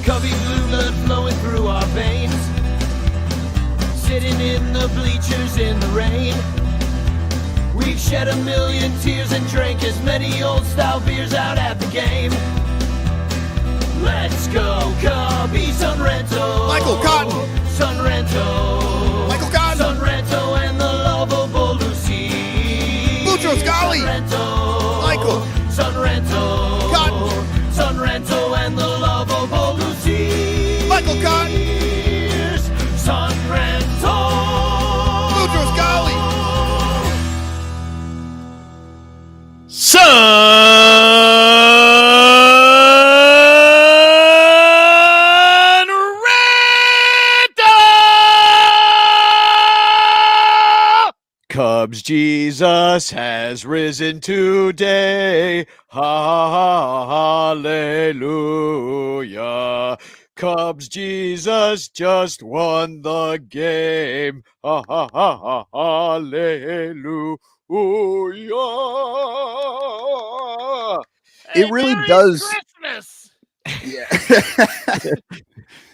Cubby blue blood flowing through our veins. Sitting in the bleachers in the rain. We've shed a million tears and drank as many old-style beers out at the game. Let's go, Cubby, Son Ranto. Michael Cotton. Son Ranto. Michael Cotton. Son Ranto and the lovable Lucy. Mucho Scali. Son Ranto. Michael. Son Ranto. Cotton. Son Ranto and the lovable Lucy. Michael Cotton. Son Ranto. Mucho Scali. Cubs Jesus has risen today. Hallelujah. Cubs Jesus just won the game. Hallelujah. It really does. Christmas. Yeah.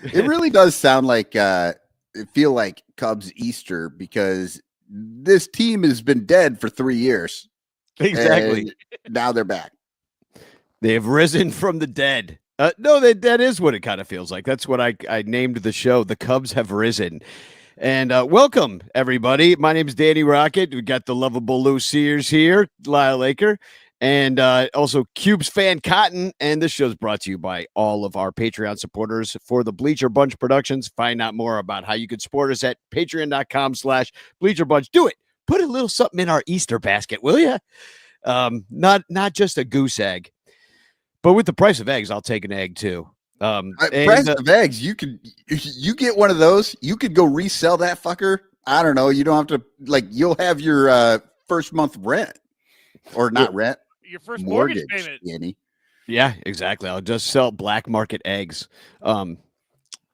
It really does sound like feel like Cubs Easter because this team has been dead for 3 years. Exactly. Now they're back. They have risen from the dead. No, that is what it kind of feels like. That's what I named the show. The Cubs have risen. And welcome, everybody. My name is Danny Rocket. We got the lovable Lou Sears here, Lyle Laker, and also Cubes fan Cotton. And this show is brought to you by all of our Patreon supporters for the Bleacher Bunch Productions. Find out more about how you can support us at patreon.com/Bleacher Bunch. Do it. Put a little something in our Easter basket, will you? Not just a goose egg. But with the price of eggs, I'll take an egg too. Price of eggs, you get one of those, you could go resell that fucker. I don't know. You don't have to you'll have your first month rent or not rent. Your first mortgage payment. Danny. Yeah, exactly. I'll just sell black market eggs.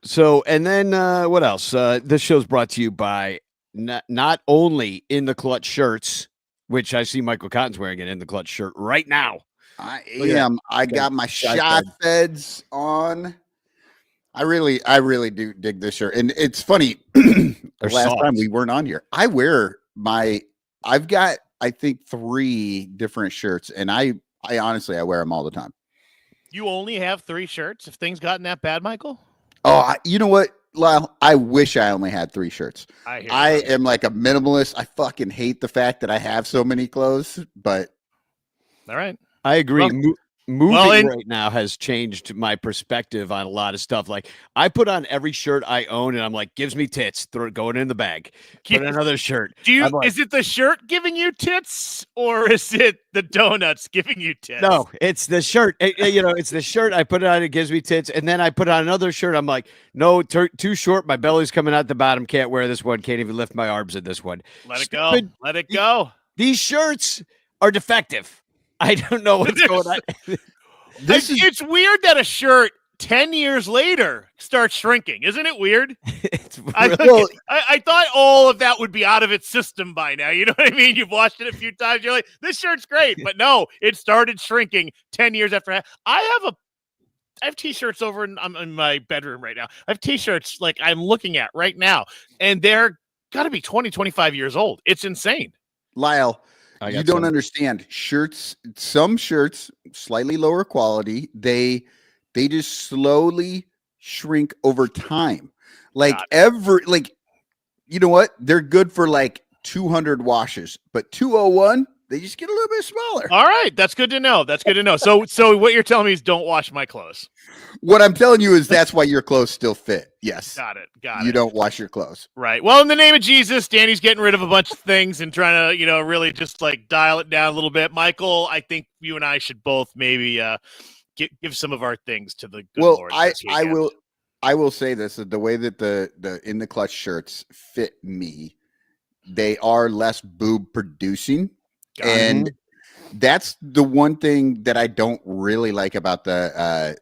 So, and then what else? This show's brought to you by not only In the Clutch shirts, which I see Michael Cotton's wearing an In the Clutch shirt right now. I am. I got my shot feds on. I really do dig this shirt. And it's funny. Last time we weren't on here, I've got, I think 3 different shirts and I honestly, I wear them all the time. You only have 3 shirts if things gotten that bad, Michael? Oh, you know what, Lyle? I wish I only had 3 shirts. I am like a minimalist. I fucking hate the fact that I have so many clothes, but. All right. I agree. Moving right now has changed my perspective on a lot of stuff. Like I put on every shirt I own and I'm like, gives me tits, going in the bag. Put another shirt. Is it the shirt giving you tits or is it the donuts giving you tits? No, it's the shirt. It's the shirt. I put it on, it gives me tits. And then I put on another shirt. I'm like, no, too short. My belly's coming out the bottom. Can't wear this one. Can't even lift my arms in this one. Let it go. Let it go. These shirts are defective. I don't know what's going on. It's weird that a shirt 10 years later starts shrinking. Isn't it weird? I thought all of that would be out of its system by now. You know what I mean? You've watched it a few times. You're like, this shirt's great. But no, it started shrinking 10 years after. I have T-shirts over I'm in my bedroom right now. I have T-shirts like I'm looking at right now. And they're got to be 20, 25 years old. It's insane. Lyle. You don't understand. Some shirts, slightly lower quality, they just slowly shrink over time. You know what? They're good for like 200 washes, but 201, they just get a little bit smaller. All right. That's good to know. So what you're telling me is don't wash my clothes. What I'm telling you is that's why your clothes still fit. Yes. Got it. You don't wash your clothes. Right. Well, in the name of Jesus, Danny's getting rid of a bunch of things and trying to, really just like dial it down a little bit. Michael, I think you and I should both maybe give some of our things to the good Lord. I will say this, that the way that the In the Clutch shirts fit me, they are less boob producing. And that's the one thing that I don't really like about the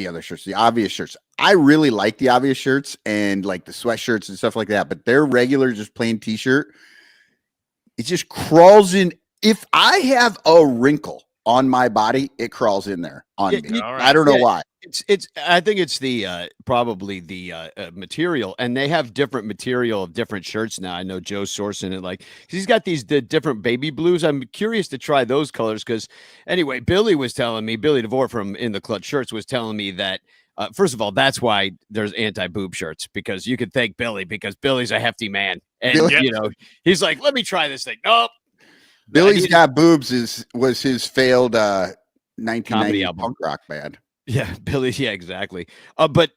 other shirts, the obvious shirts. I really like the obvious shirts and like the sweatshirts and stuff like that, but their regular, just plain t-shirt, it just crawls in. If I have a wrinkle on my body, it crawls in there on me. Right. I don't know why. It's I think it's the probably the material, and they have different material of different shirts now. I know Joe's sourcing it, like he's got the different baby blues. I'm curious to try those colors because anyway, Billy DeVore from In the Clutch Shirts was telling me that first of all, that's why there's anti-boob shirts, because you could thank Billy, because Billy's a hefty man, and you know, he's like, let me try this thing. Nope. Billy's Got Boobs was his failed 1990 punk rock band. Yeah, Billy. Yeah, exactly. But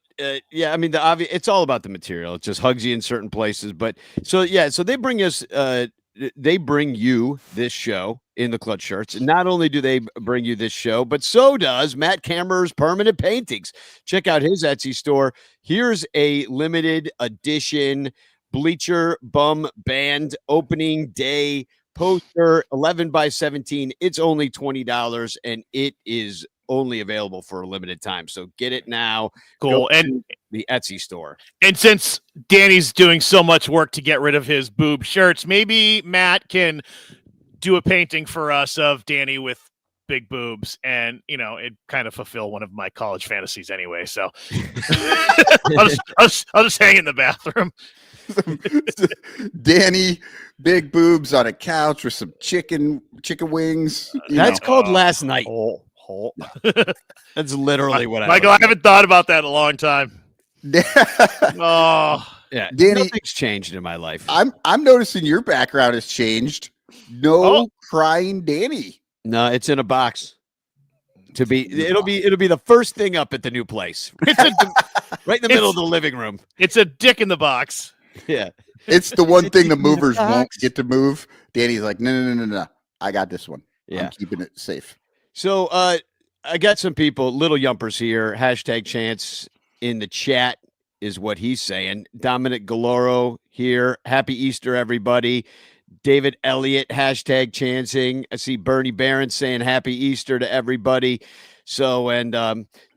yeah, I mean, the obvious. It's all about the material. It just hugs you in certain places. But so they bring us. They bring you this show In the Clutch Shirts. And not only do they bring you this show, but so does Matt Kammerer's Permanent Paintings. Check out his Etsy store. Here's a limited edition Bleacher Bum Band opening day poster, 11 by 17. It's only $20, and it is only available for a limited time. So get it now. Cool. And the Etsy store. And since Danny's doing so much work to get rid of his boob shirts, maybe Matt can do a painting for us of Danny with big boobs, and it kind of fulfill one of my college fantasies anyway. So I'll just hang in the bathroom. Danny, big boobs on a couch with some chicken wings. That's called Last Night. That's literally what Michael, I haven't thought about that in a long time. Yeah, Danny, nothing's changed in my life. I'm noticing your background has changed. No crying Danny. No, it's in a box. It'll be the first thing up at the new place. Right in the middle of the living room. It's a dick in the box. Yeah. It's the one thing the movers won't get to move. Danny's like, no. I got this one. Yeah. I'm keeping it safe. So I got some people, little yumpers here. #Chance in the chat is what he's saying. Dominic Galoro here. Happy Easter, everybody. David Elliott, #chancing. I see Bernie Barron saying happy Easter to everybody. So, and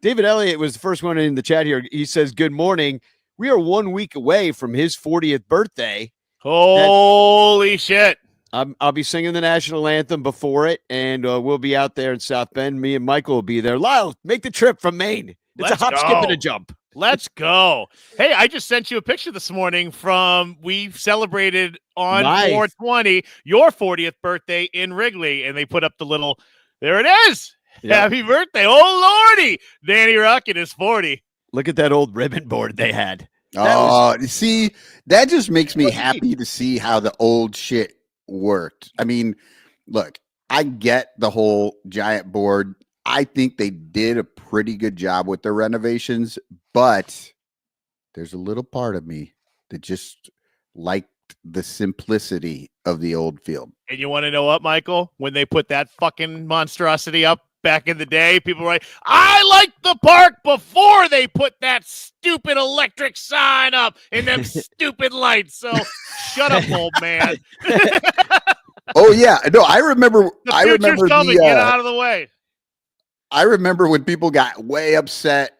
David Elliott was the first one in the chat here. He says, good morning. We are 1 week away from his 40th birthday. Holy shit. I'll be singing the national anthem before it, and we'll be out there in South Bend. Me and Michael will be there. Lyle, make the trip from Maine. It's a hop, skip, and a jump. Let's go. Hey, I just sent you a picture this morning we celebrated on 420 your 40th birthday in Wrigley, and they put up the little, there it is. Yep. Happy birthday. Oh, Lordy. Danny Rocket is 40. Look at that old ribbon board they had. See, that just makes me happy to see how the old shit worked. I mean, look, I get the whole giant board. I think they did a pretty good job with their renovations, but there's a little part of me that just liked the simplicity of the old field. And you want to know what, Michael? When they put that fucking monstrosity up back in the day, people were like, I liked the park before they put that stupid electric sign up and them stupid lights. So shut up, old man. Oh yeah, no, I remember. I remember coming. Get out of the way. I remember when people got way upset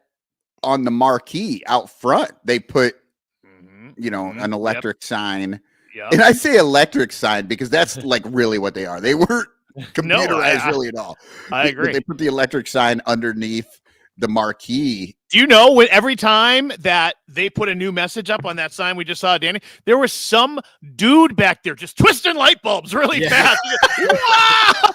on the marquee out front. They put, an electric sign. Yep. And I say electric sign because that's like really what they are. They weren't computerized really at all. I agree. They put the electric sign underneath the marquee. Do you know when every time that they put a new message up on that sign we just saw, Danny, there was some dude back there just twisting light bulbs really fast.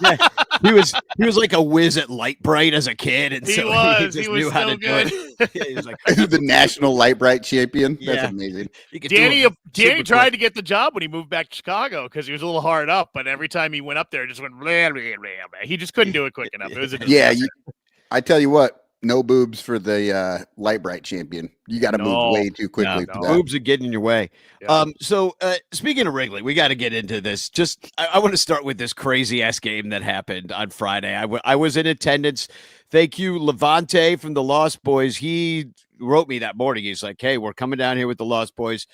Yeah. He was like a whiz at Light Bright as a kid, and he just knew how to do it. He was like the national Light Bright champion. That's amazing. Danny tried to get the job when he moved back to Chicago because he was a little hard up, but every time he went up there, it just went blah, blah, blah, blah. He just couldn't do it quick enough. It was I tell you what. No boobs for the Light Bright champion. You got to move way too quickly for that. Boobs are getting in your way. Yeah. So speaking of Wrigley, we got to get into this. Just I want to start with this crazy ass game that happened on Friday. I was in attendance. Thank you, Levante from the Lost Boys. He wrote me that morning. He's like, "Hey, we're coming down here with the Lost Boys.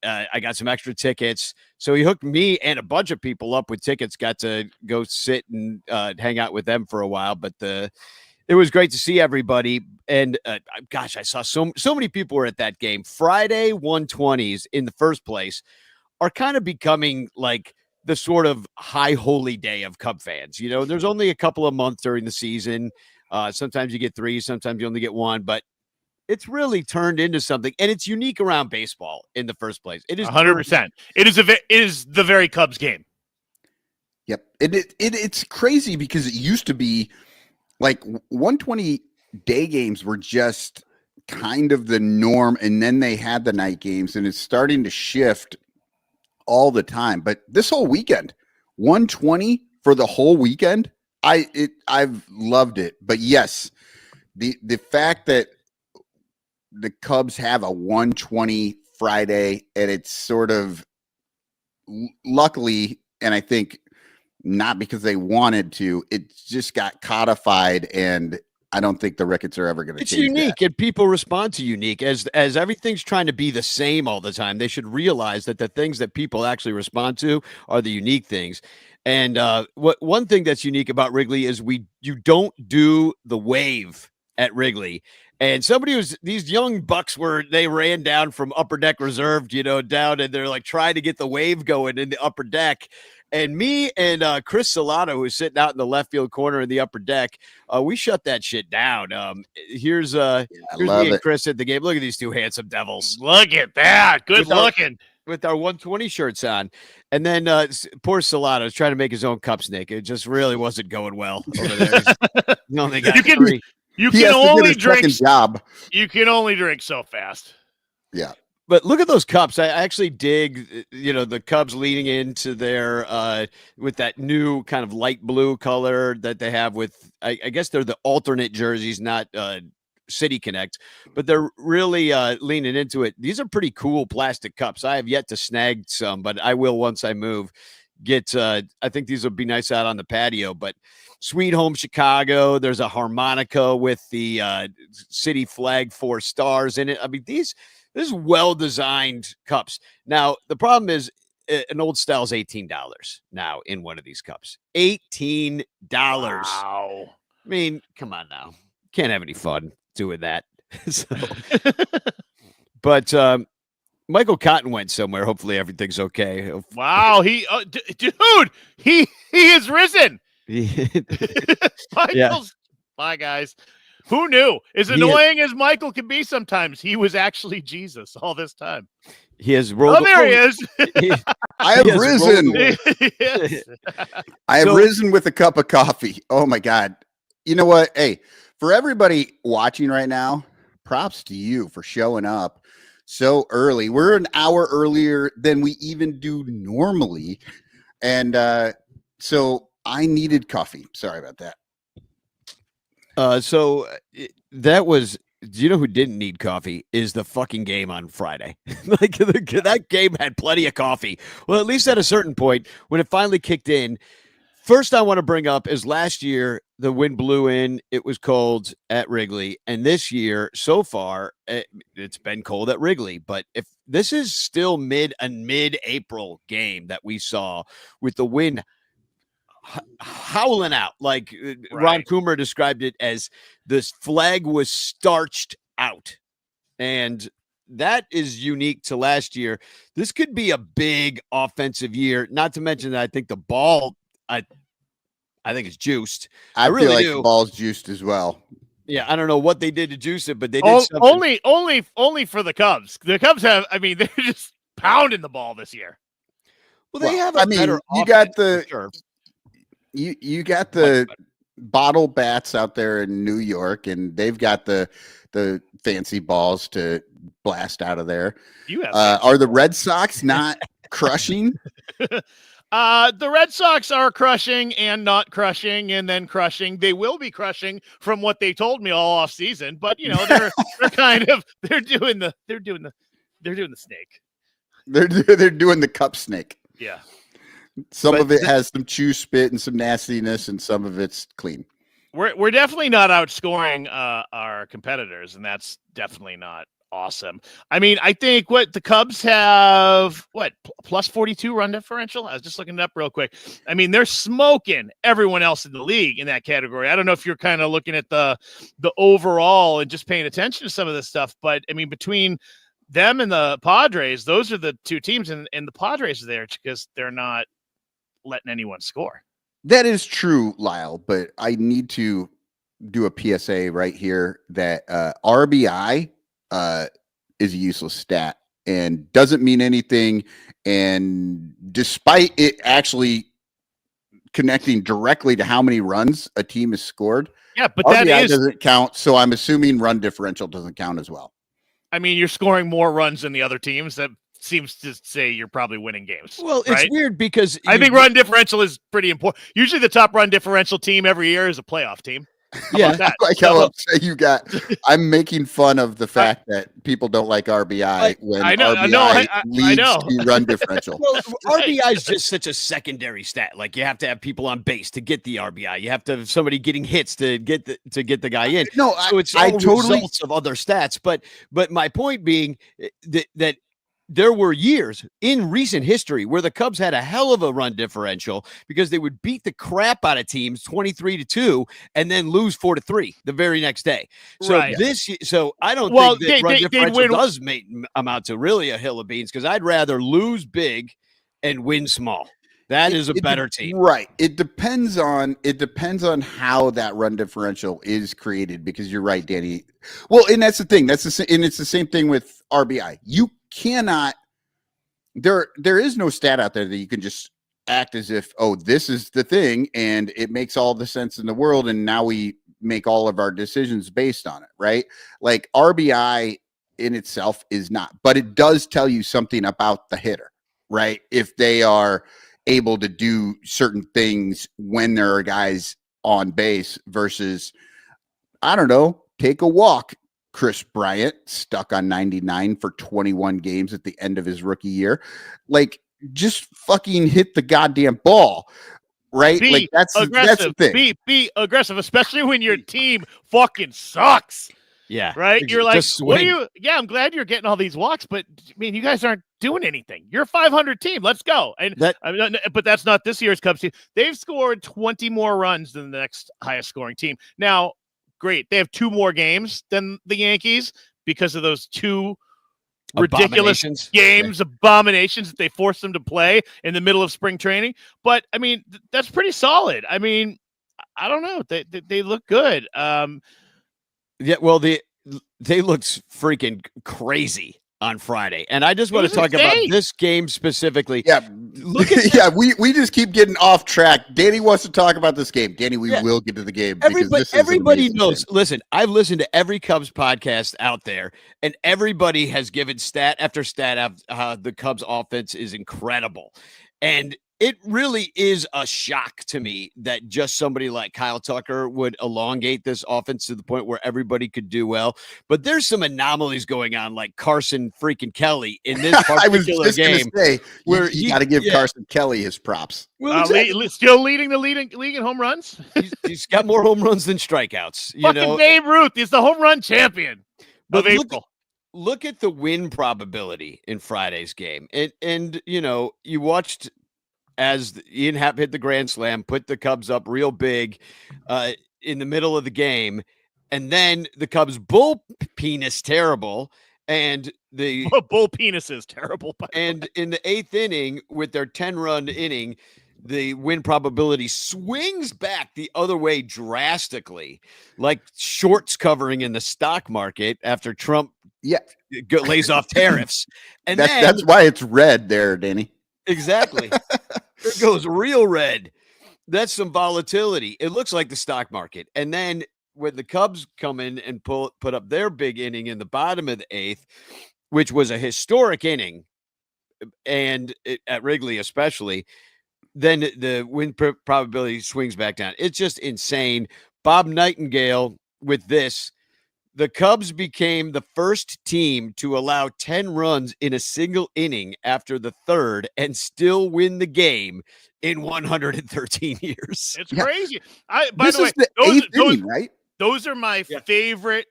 I got some extra tickets." So he hooked me and a bunch of people up with tickets. Got to go sit and hang out with them for a while, but it was great to see everybody. And gosh, I saw so many people were at that game. Friday 120s in the first place are kind of becoming like the sort of high holy day of Cub fans. You know, there's only a couple of months during the season. Sometimes you get 3, sometimes you only get 1, but it's really turned into something, and it's unique around baseball in the first place. It is 100%. It is the very Cubs game. Yep. It's crazy because it used to be like 120 day games were just kind of the norm, and then they had the night games, and it's starting to shift all the time. But this whole weekend, 120 for the whole weekend, I've loved it. But yes, the fact that the Cubs have a 120 Friday, and it's sort of luckily, and I think not because they wanted to, it just got codified, and I don't think the Ricketts are ever going to change. It's unique, that. And people respond to unique as everything's trying to be the same all the time. They should realize that the things that people actually respond to are the unique things. And one thing that's unique about Wrigley is you don't do the wave at Wrigley. And these young bucks they ran down from upper deck reserved, down, and they're like trying to get the wave going in the upper deck. And me and Chris Solano, who's sitting out in the left field corner in the upper deck, we shut that shit down. Here's me and Chris at the game. Look at these two handsome devils. Look at that. Good looking. With our 120 shirts on. And then poor Solano is trying to make his own cup snake. It just really wasn't going well over there. You can only drink so fast. Yeah. But look at those cups. I actually dig, the Cubs leading into their with that new kind of light blue color that they have with, I guess they're the alternate jerseys, not City Connect, but they're really leaning into it. These are pretty cool plastic cups. I have yet to snag some, but I will once I move. I think these would be nice out on the patio, but Sweet Home Chicago, there's a harmonica with the city flag 4 stars in it. I mean, this is well-designed cups. Now, the problem is an old style is $18 now in one of these cups. $18. Wow. I mean, come on now. Can't have any fun doing that. But Michael Cotton went somewhere. Hopefully everything's okay. Wow. Dude, he is risen. Bye, guys. Who knew? As annoying as Michael can be sometimes, he was actually Jesus all this time. He has rolled. Oh, there he is. I have risen. I have risen with a cup of coffee. Oh, my God. You know what? Hey, for everybody watching right now, props to you for showing up so early. We're an hour earlier than we even do normally. And so I needed coffee. Sorry about that. That was, do you know who didn't need coffee is the fucking game on Friday. Like that game had plenty of coffee. Well, at least at a certain point when it finally kicked in. First I want to bring up is last year, the wind blew in. It was cold at Wrigley. And this year, so far, it's been cold at Wrigley. But if this is still a mid-April game that we saw with the wind howling out, like Ron Coomer described it as this flag was starched out. And that is unique to last year. This could be a big offensive year, not to mention that I think the ball, I think it's juiced. I really feel like the ball's juiced as well. Yeah, I don't know what they did to juice it, but they did something. Only for the Cubs. The Cubs have, they're just pounding the ball this year. Well, they have a better you got the sure. You got the bottle bats out there in New York, and they've got the fancy balls to blast out of there. Are the Red Sox not crushing? The Red Sox are crushing and not crushing and then crushing. They will be crushing from what they told me all off season, but they're doing the snake. They're doing the cup snake. Yeah. Some of it has some chew spit and some nastiness, and some of it's clean. We're definitely not outscoring our competitors, and that's definitely not awesome. I think what the Cubs have, plus 42 run differential? I was just looking it up real quick. They're smoking everyone else in the league in that category. I don't know if you're kind of looking at the overall and just paying attention to some of this stuff, but between them and the Padres, those are the two teams, and the Padres are there because they're not letting anyone score. That is true, Lyle, but I need to do a PSA right here that RBI is a useless stat and doesn't mean anything. And despite it actually connecting directly to how many runs a team has scored, but RBI doesn't count. So I'm assuming run differential doesn't count as well. I mean, you're scoring more runs than the other teams. That seems to say you're probably winning games. Well, right? It's weird because I think run differential is pretty important. Usually the top run differential team every year is a playoff team. Yeah, like how upset you got. I'm making fun of the fact that people don't like RBI when RBI leads to run differential. Well, RBI is just such a secondary stat. Like you have to have people on base to get the RBI. You have to have somebody getting hits to get the guy in. No, so it's all results of other stats. But my point being that there were years in recent history where the Cubs had a hell of a run differential because they would beat the crap out of teams 23-2 and then lose 4-3 the very next day. So I don't think that run differential does amount to really a hill of beans because I'd rather lose big and win small. That is a better team. Right. It depends on how that run differential is created because you're right, Danny. Well, and that's the thing. It's the same thing with RBI. You cannot there is no stat out there that you can just act as if, oh, this is the thing and it makes all the sense in the world and now we make all of our decisions based on it, right? Like RBI in itself is not, but it does tell you something about the hitter, right? If they are able to do certain things when there are guys on base versus, I don't know, take a walk. Chris Bryant stuck on 99 for 21 games at the end of his rookie year. Like, just fucking hit the goddamn ball, right? Be that's the thing. Be aggressive, especially when your team fucking sucks. Yeah. Right? You're like, what are you? Yeah, I'm glad you're getting all these walks, but I mean, you guys aren't doing anything. You're a 500 team. Let's go. And but that's not this year's Cubs team. They've scored 20 more runs than the next highest scoring team. Now, great. They have 2 more games than the Yankees because of those 2 ridiculous abominations that they forced them to play in the middle of spring training. But I mean, that's pretty solid. I mean, I don't know. They look good. Yeah, well, they looked freaking crazy on Friday, and I just want to talk about this game specifically. Yeah, we just keep getting off track. Danny wants to talk about this game. Danny, we will get to the game. Everybody knows. Game. Listen, I've listened to every Cubs podcast out there, and everybody has given stat after stat of how the Cubs offense is incredible, and it really is a shock to me that just somebody like Kyle Tucker would elongate this offense to the point where everybody could do well. But there's some anomalies going on, like Carson freaking Kelly in this particular game. Where you got to give Carson Kelly his props. Well, still leading the league in home runs. He's got more home runs than strikeouts. Fucking Babe Ruth is the home run champion of April. Look at the win probability in Friday's game, and you watched as Ian Happ hit the grand slam, put the Cubs up real big in the middle of the game. And then the Cubs bull penis terrible. And the bull penis is terrible. And in the 8th inning with their 10-run inning, the win probability swings back the other way drastically, like shorts covering in the stock market after Trump lays off tariffs. And that's why it's red there, Danny. Exactly. It goes real red. That's some volatility. It looks like the stock market. And then when the Cubs come in and put up their big inning in the bottom of the 8th, which was a historic inning, and at Wrigley especially, then the win probability swings back down. It's just insane. Bob Nightingale with this. The Cubs became the first team to allow 10 runs in a single inning after the 3rd and still win the game in 113 years. It's crazy. By the way, the 8th inning, right? Those are my favorite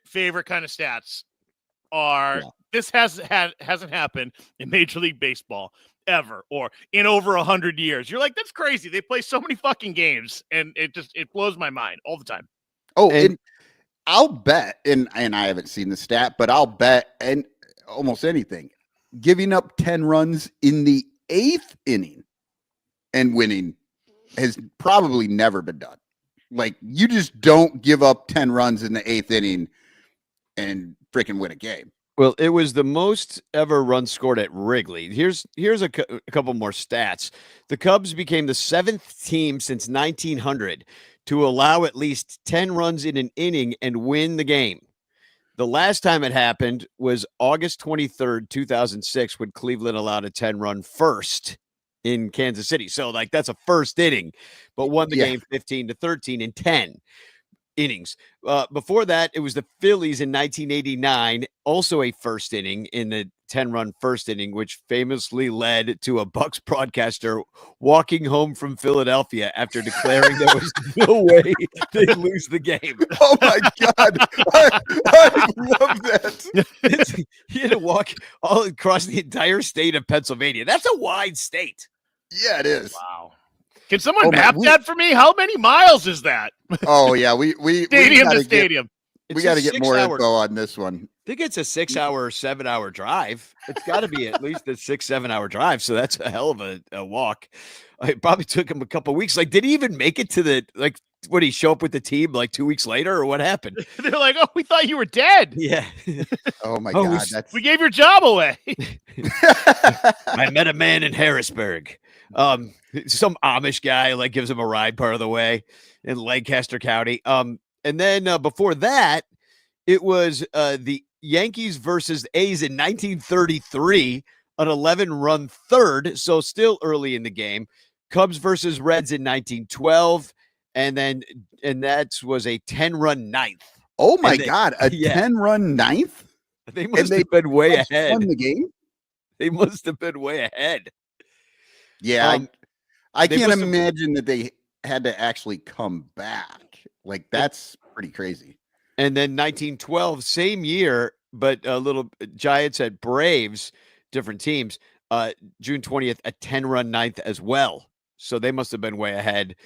kind of stats. This hasn't happened in Major League Baseball ever or in over 100 years. You're like, that's crazy. They play so many fucking games, and it blows my mind all the time. Oh, and I'll bet, and I haven't seen the stat, but I'll bet and almost anything, giving up 10 runs in the 8th inning and winning has probably never been done. Like, you just don't give up 10 runs in the 8th inning and freaking win a game. Well, it was the most ever runs scored at Wrigley. Here's a couple more stats. The Cubs became the 7th team since 1900 to allow at least 10 runs in an inning and win the game. The last time it happened was August 23rd, 2006, when Cleveland allowed a 10-run first in Kansas City. So, like, that's a first inning, but won the game 15-13 in 10 innings. Before that, it was the Phillies in 1989, also a first inning in the 10-run first inning, which famously led to a Bucks broadcaster walking home from Philadelphia after declaring there was no way they'd lose the game. Oh my God. I love that. He had to walk all across the entire state of Pennsylvania. That's a wide state. Yeah, it is. Wow. Can someone map that for me? How many miles is that? Oh yeah, we stadium to stadium. We got to get more info on this one. I think it's a 6-hour, 7-hour drive. It's got to be at least a 6-7 hour drive. So that's a hell of a walk. It probably took him a couple of weeks. Like, did he even make it to the, like, would he show up with the team like 2 weeks later, or what happened? They're like, oh, we thought you were dead. Yeah. Oh my God. We gave your job away. I met a man in Harrisburg. Some Amish guy like gives him a ride part of the way in Lancaster County. And then before that, it was the Yankees versus A's in 1933, an 11-run third. So still early in the game. Cubs versus Reds in 1912. And that was a 10-run ninth. Oh my God. A 10-run ninth? They must have been way ahead. Won the game? They must have been way ahead. Yeah. I can't imagine that they had to actually come back. Like, that's pretty crazy. And then 1912, same year, but a little Giants at Braves, different teams. June 20th, a 10-run ninth as well. So they must have been way ahead.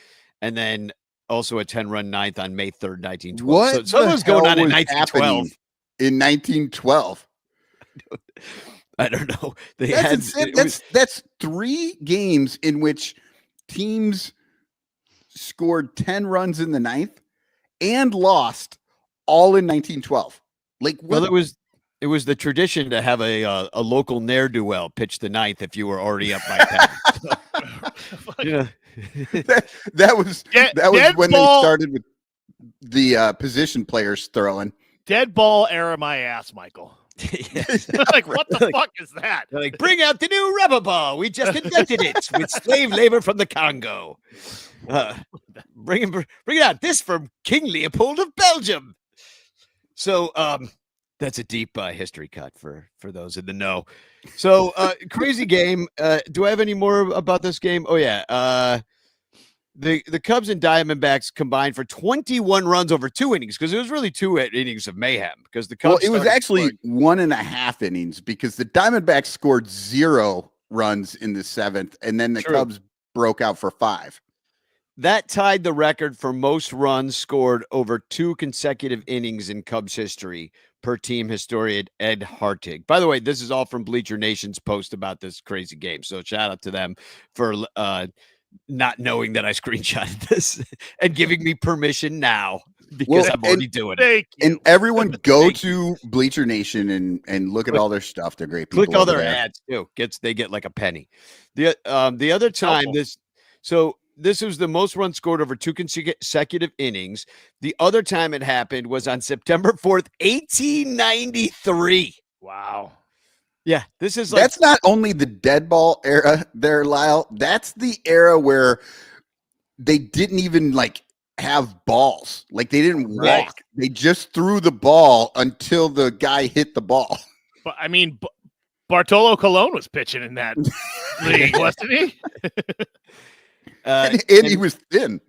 And then also a 10-run ninth on May 3rd, 1912. What so was going on in 1912. In 1912. I don't know. That's 3 games in which teams scored 10 runs in the ninth and lost all in 1912. Like, what? Well, it was the tradition to have a local ne'er-do-well pitch the ninth if you were already up by 10. Yeah. that was when they started with the position players throwing. Dead ball era my ass, Michael. Like, what the fuck is that? They're like, bring out the new rubber ball. We just invented it with slave labor from the Congo. Bring it out. This from King Leopold of Belgium. So that's a deep history cut for those in the know. So crazy game. Do I have any more about this game? Oh yeah. The Cubs and Diamondbacks combined for 21 runs over 2 innings, because it was really 2 innings of mayhem. Because the Cubs, it was actually 1.5 innings, because the Diamondbacks scored 0 runs in the 7th, and then the Cubs broke out for 5. That tied the record for most runs scored over 2 consecutive innings in Cubs history, per team historian Ed Hartig. By the way, this is all from Bleacher Nation's post about this crazy game. So shout out to them for not knowing that I screenshotted this and giving me permission now, because I'm already doing it. And everyone go to Bleacher Nation and look at all their stuff. They're great people. Click all their ads too. They get like a penny. The other time this was the most runs scored over 2 consecutive innings. The other time it happened was on September 4th, 1893. Wow. Yeah, this is that's not only the dead ball era there, Lyle. That's the era where they didn't even like have balls. Like, they didn't walk. They just threw the ball until the guy hit the ball. But I mean, Bartolo Colon was pitching in that league, wasn't he? And he was thin.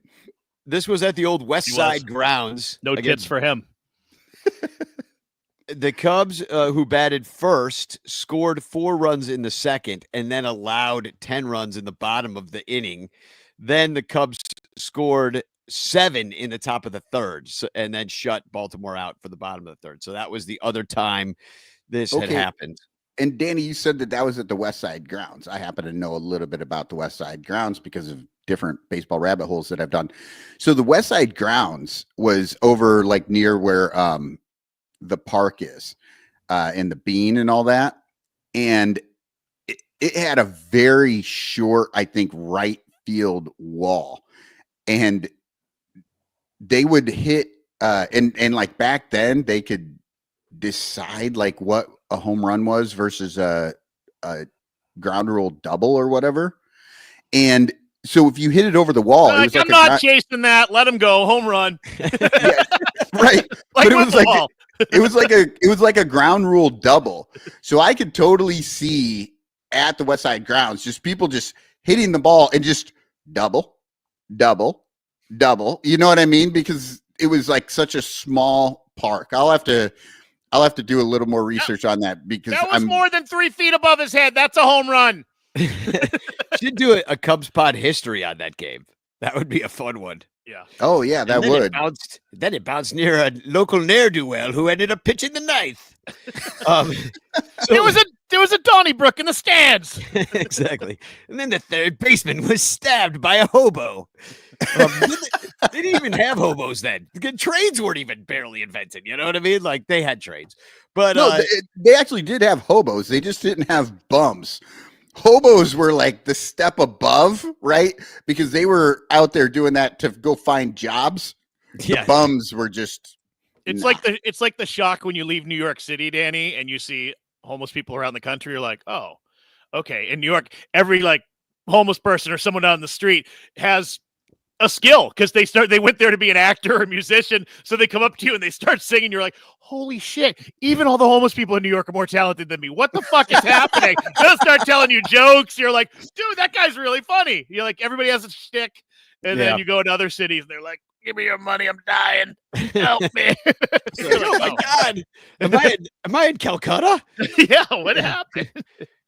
This was at the old West Side grounds. No tips for him. The Cubs, who batted first, scored 4 runs in the second and then allowed 10 runs in the bottom of the inning. Then the Cubs scored 7 in the top of the third, and then shut Baltimore out for the bottom of the third. So that was the other time this had happened. And Danny, you said that was at the West Side grounds. I happen to know a little bit about the West Side grounds because of different baseball rabbit holes that I've done. So the West Side Grounds was over like near where the park is, and the Bean and all that. And it had a very short, I think, right field wall. And they would hit and like back then they could decide like what a home run was versus a ground rule double or whatever. And so if you hit it over the wall, it was I'm not chasing that. Let him go. Home run. Yeah, right. But it was like a ground rule double. So I could totally see at the West Side Grounds just people just hitting the ball and just double. You know what I mean? Because it was like such a small park. I'll have to do a little more research on that because that was more than 3 feet above his head. That's a home run. Should do a Cubs pod history on that game. That would be a fun one. Yeah. Oh yeah, that would. Then it bounced near a local ne'er-do-well who ended up pitching the ninth. There was a Donnybrook in the stands. Exactly. And then the third baseman was stabbed by a hobo. They didn't even have hobos then. Trades weren't even barely invented. You know what I mean? Like they had trades, but no, they actually did have hobos. They just didn't have bums. Hobos were like the step above, right? Because they were out there doing that to go find jobs. The bums were just. It's like the shock when you leave New York City, Danny, and you see homeless people around the country. You're like, oh, okay. In New York, every like homeless person or someone on the street has a skill because they went there to be an actor or a musician. So they come up to you and they start singing. You're like, holy shit. Even all the homeless people in New York are more talented than me. What the fuck is happening? They'll start telling you jokes. You're like, dude, that guy's really funny. You're like, everybody has a shtick. And then you go to other cities and they're like, give me your money. I'm dying. Help me. Oh my God. Am I in Calcutta? Yeah. What happened?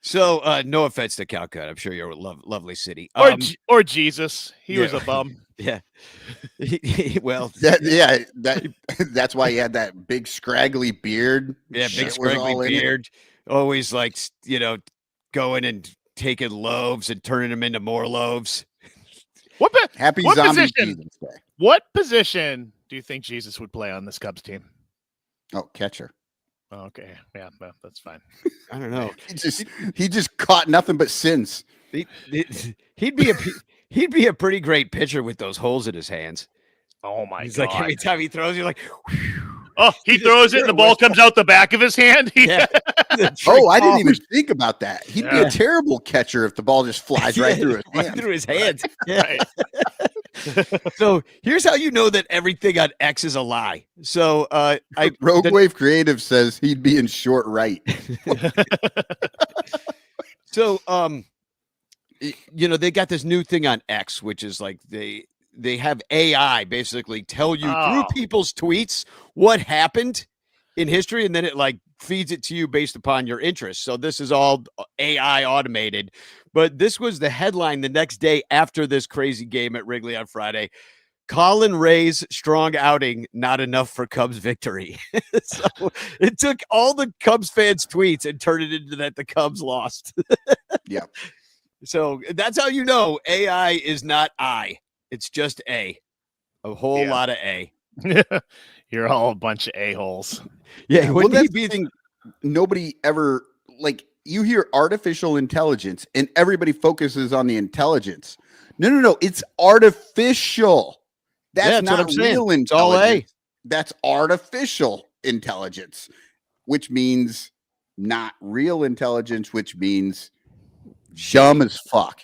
So, no offense to Calcutta. I'm sure you're a lovely city. Or Jesus. He was a bum. Yeah. Well, that's why he had that big scraggly beard. Yeah, big scraggly beard. Always like, going and taking loaves and turning them into more loaves. Happy what Zombie position, Jesus Day. What position do you think Jesus would play on this Cubs team? Oh, catcher. Okay, yeah, well, that's fine. I don't know. He just caught nothing but sins. He'd be a pretty great pitcher with those holes in his hands. Oh my He's God! Like every time he throws, you're like, oh, he throws it and the ball comes out the back of his hand. Yeah. Oh, I didn't even think about that. He'd be a terrible catcher if the ball just flies right through his hand. Right through his hands. Yeah. Right. So here's how you know that everything on X is a lie. So Rogue Wave Creative says he'd be in short right. So they got this new thing on X, which is like they have AI basically tell you through people's tweets what happened in history, and then it like feeds it to you based upon your interests. So this is all AI automated. But this was the headline the next day after this crazy game at Wrigley on Friday. Colin Ray's strong outing, not enough for Cubs victory. So it took all the Cubs fans' tweets and turned it into that the Cubs lost. Yeah. So that's how you know AI is not I. It's just a whole lot of A. You're all a bunch of a-holes. Yeah. Well, that's the thing. Nobody ever like. You hear artificial intelligence and everybody focuses on the intelligence. No. It's artificial. That's not real intelligence. It's all A. That's artificial intelligence, which means not real intelligence, which means dumb as fuck.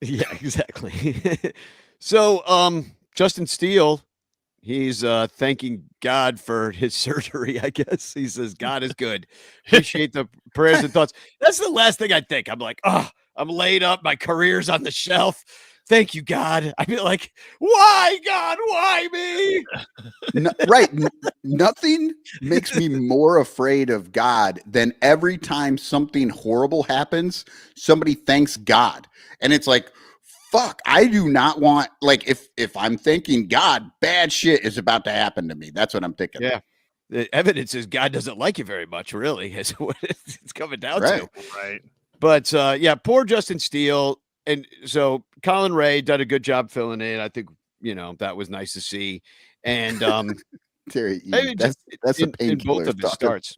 Yeah, exactly. So, Justin Steele, he's thanking God for his surgery, I guess. He says, God is good. Appreciate the prayers and thoughts. That's the last thing I think. I'm like, I'm laid up. My career's on the shelf. Thank you, God. I'd be like, why, God? Why me? Right. Nothing makes me more afraid of God than every time something horrible happens, somebody thanks God. And it's like, fuck, I do not want, like, if I'm thanking God, bad shit is about to happen to me. That's what I'm thinking. Yeah. The evidence is God doesn't like you very much, really, is what it's coming down to. Right. But, poor Justin Steele. and so Colin Ray did a good job filling in. I think, that was nice to see. And Terry, that's a in painkiller both of the starts.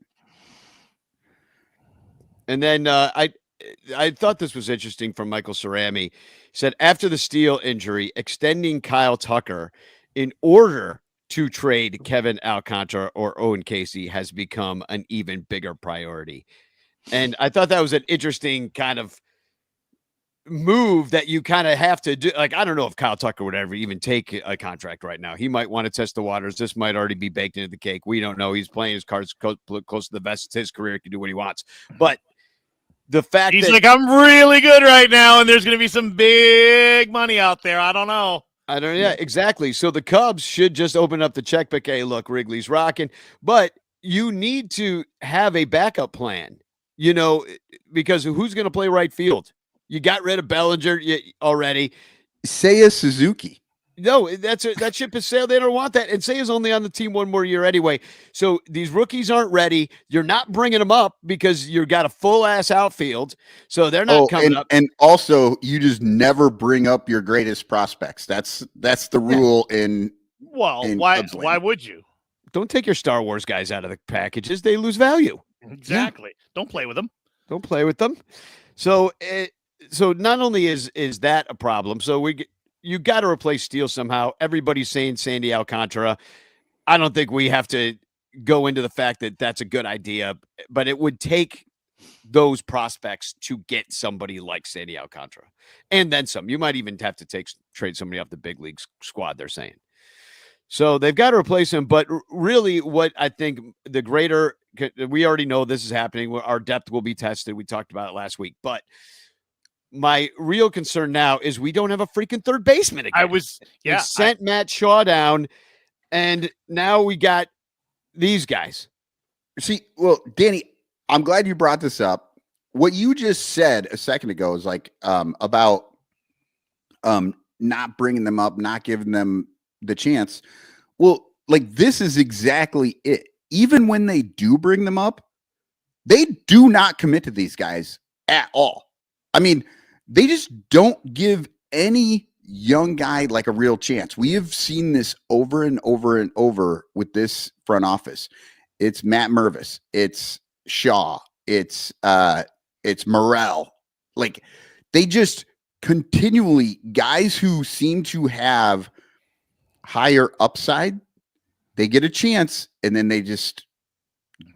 And then I thought this was interesting from Michael Cerami. He said, after the Steele injury, extending Kyle Tucker in order to trade Kevin Alcantara or Owen Casey has become an even bigger priority. And I thought that was an interesting kind of move that you kind of have to do. Like, I don't know if Kyle Tucker would ever even take a contract right now. He might want to test the waters. This might already be baked into the cake. We don't know. He's playing his cards close to the vest. It's his career. He can do what he wants. But the fact he's like, I'm really good right now, and there's going to be some big money out there. I don't know. Yeah, exactly. So the Cubs should just open up the checkbook. Hey, look, Wrigley's rocking, but you need to have a backup plan, because who's going to play right field? You got rid of Bellinger already. Seiya Suzuki. No, that ship is sailed. They don't want that. And Seiya's only on the team one more year anyway. So these rookies aren't ready. You're not bringing them up because you've got a full-ass outfield. So they're not coming up. And also, you just never bring up your greatest prospects. That's the rule in why would you? Don't take your Star Wars guys out of the packages. They lose value. Exactly. Yeah. Don't play with them. Don't play with them. So not only is that a problem, so you got to replace Steele somehow. Everybody's saying Sandy Alcantara. I don't think we have to go into the fact that that's a good idea, but it would take those prospects to get somebody like Sandy Alcantara, and then some. You might even have to trade somebody off the big league squad, they're saying. So they've got to replace him, but really what I think we already know this is happening. Our depth will be tested. We talked about it last week, but my real concern now is we don't have a freaking third baseman again. We sent Matt Shaw down, and now we got these guys. See, well, Danny, I'm glad you brought this up. What you just said a second ago is like about not bringing them up, not giving them the chance. Well, like this is exactly it. Even when they do bring them up, they do not commit to these guys at all. I mean, they just don't give any young guy like a real chance. We have seen this over and over and over with this front office. It's Matt Mervis, it's Shaw, it's Morel. Like they just continually, guys who seem to have higher upside, they get a chance and then they just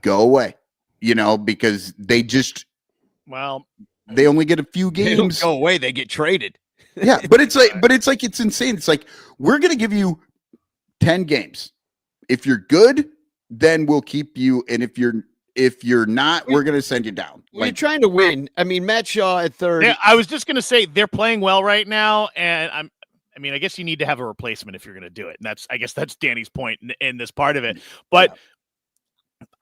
go away, because they just they only get a few games. They don't go away. They get traded. Yeah, but it's insane. It's like, we're going to give you 10 games. If you're good, then we'll keep you. And if you're not, we're going to send you down. You're trying to win. I mean, Matt Shaw at third. Yeah, I was just going to say they're playing well right now. And I guess you need to have a replacement if you're going to do it. And I guess that's Danny's point in this part of it. But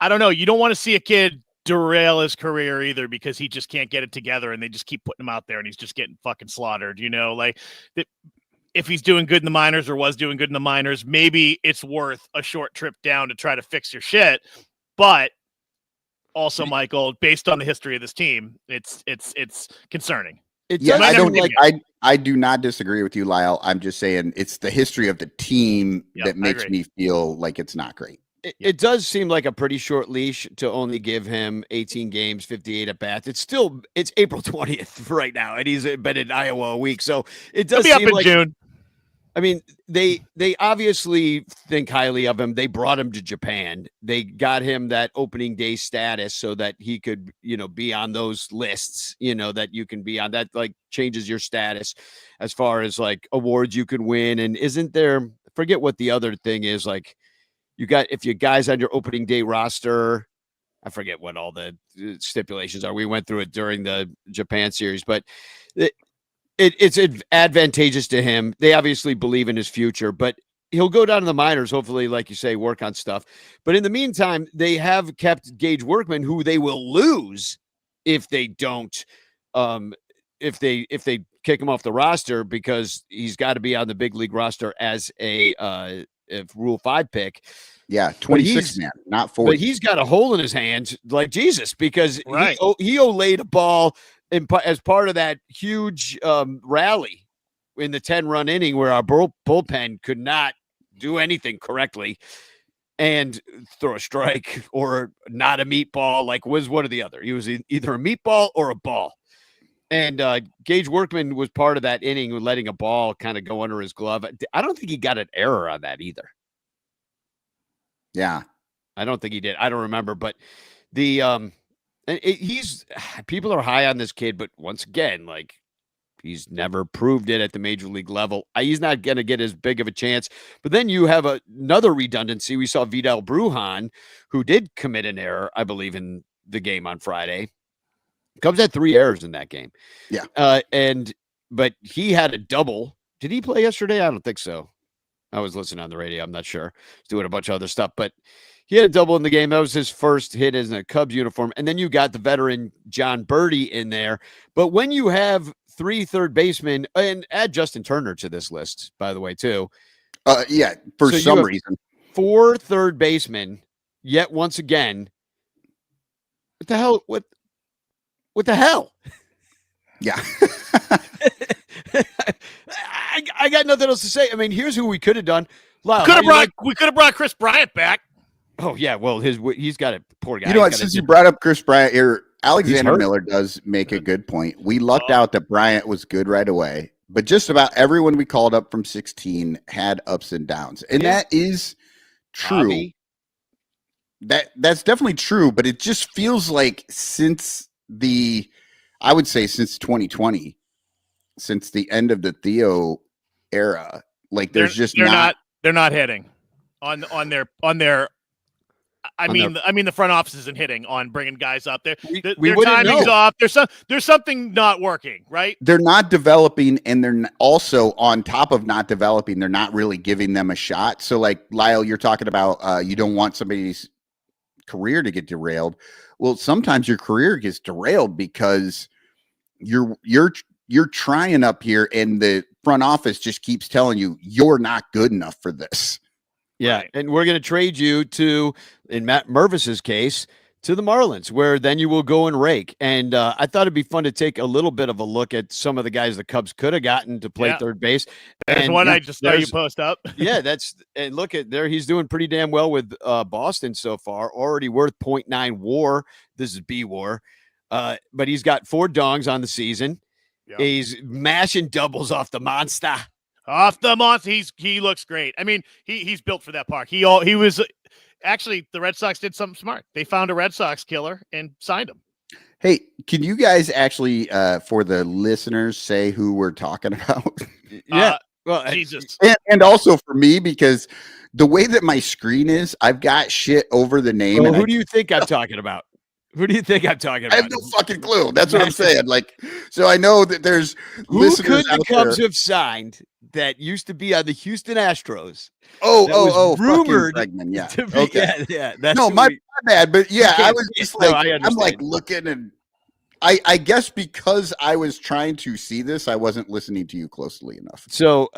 I don't know. You don't want to see a kid derail his career either because he just can't get it together and they just keep putting him out there and he's just getting fucking slaughtered. Like if he's doing good in the minors or was doing good in the minors, maybe it's worth a short trip down to try to fix your shit. But also, Michael, based on the history of this team, it's concerning. I do not disagree with you, Lyle. I'm just saying it's the history of the team that makes me feel like it's not great. It does seem like a pretty short leash to only give him 18 games, 58 at bats. It's April 20th right now, and he's been in Iowa a week. So it does seem like June. I mean, they obviously think highly of him. They brought him to Japan. They got him that opening day status so that he could, be on those lists, that you can be on. That like changes your status as far as like awards you can win. And isn't there, forget what the other thing is, like if you guys on your opening day roster, I forget what all the stipulations are. We went through it during the Japan series, but it's advantageous to him. They obviously believe in his future, but he'll go down to the minors, hopefully, like you say, work on stuff. But in the meantime, they have kept Gage Workman, who they will lose if they don't, if they kick him off the roster, because he's got to be on the big league roster as a Rule 5 pick. Yeah, 26 man, not 40. But he's got a hole in his hands like Jesus, because he olayed a ball as part of that huge rally in the 10-run inning where our bullpen could not do anything correctly and throw a strike or not a meatball, like was one or the other. He was either a meatball or a ball. And Gage Workman was part of that inning, letting a ball kind of go under his glove. I don't think he got an error on that either. Yeah. I don't think he did. I don't remember, but people are high on this kid, but once again, like, he's never proved it at the major league level. He's not going to get as big of a chance. But then you have another redundancy. We saw Vidal Brujan, who did commit an error, I believe, in the game on Friday. Cubs had 3 errors in that game. Yeah. But he had a double. Did he play yesterday? I don't think so. I was listening on the radio. I'm not sure. He's doing a bunch of other stuff, but he had a double in the game. That was his first hit in a Cubs uniform. And then you got the veteran John Birdie in there. But when you have 3 third basemen, and add Justin Turner to this list, by the way, too. Yeah, for some reason. 4 third basemen, yet once again, what the hell? What the hell? Yeah. I got nothing else to say. I mean, here's who we could have done. Lyle, we could have brought Chris Bryant back. Oh yeah, well he's got a poor guy. You know what? Since you brought up Chris Bryant here, Alexander Miller does make a good point. We lucked out that Bryant was good right away, but just about everyone we called up from 16 had ups and downs, and that is true. Bobby. That's definitely true, but it just feels like since 2020, since the end of the Theo era, like they're not hitting on their. I mean, the front office isn't hitting on bringing guys up there. Their timing's off. There's something not working, right? They're not developing, and they're also on top of not developing. They're not really giving them a shot. So, like Lyle, you're talking about, you don't want somebody's career to get derailed. Well, sometimes your career gets derailed because you're trying up here, and the front office just keeps telling you you're not good enough for this. Yeah, right. And we're going to trade you to, in Matt Mervis's case, to the Marlins, where then you will go and rake. And I thought it'd be fun to take a little bit of a look at some of the guys the Cubs could have gotten to play third base. There's one I just saw you post up. Yeah, and look at there. He's doing pretty damn well with Boston so far. Already worth 0.9 WAR. This is B WAR, but he's got 4 dongs on the season. Yep. He's mashing doubles off the monster. He looks great. I mean, he's built for that park. He was actually, the Red Sox did something smart. They found a Red Sox killer and signed him. Hey, can you guys actually, for the listeners, say who we're talking about? Yeah. Well, Jesus. And also for me, because the way that my screen is, I've got shit over the name. Well, who do you think I'm talking about? Who do you think I'm talking about? I have no fucking clue. That's what I'm saying. Like, so I know that there's who could the Cubs have signed that used to be on the Houston Astros? Rumored. Yeah. To be, okay. Yeah. That's my bad. But yeah, okay. I was just like, I'm like looking, and I guess because I was trying to see this, I wasn't listening to you closely enough. So,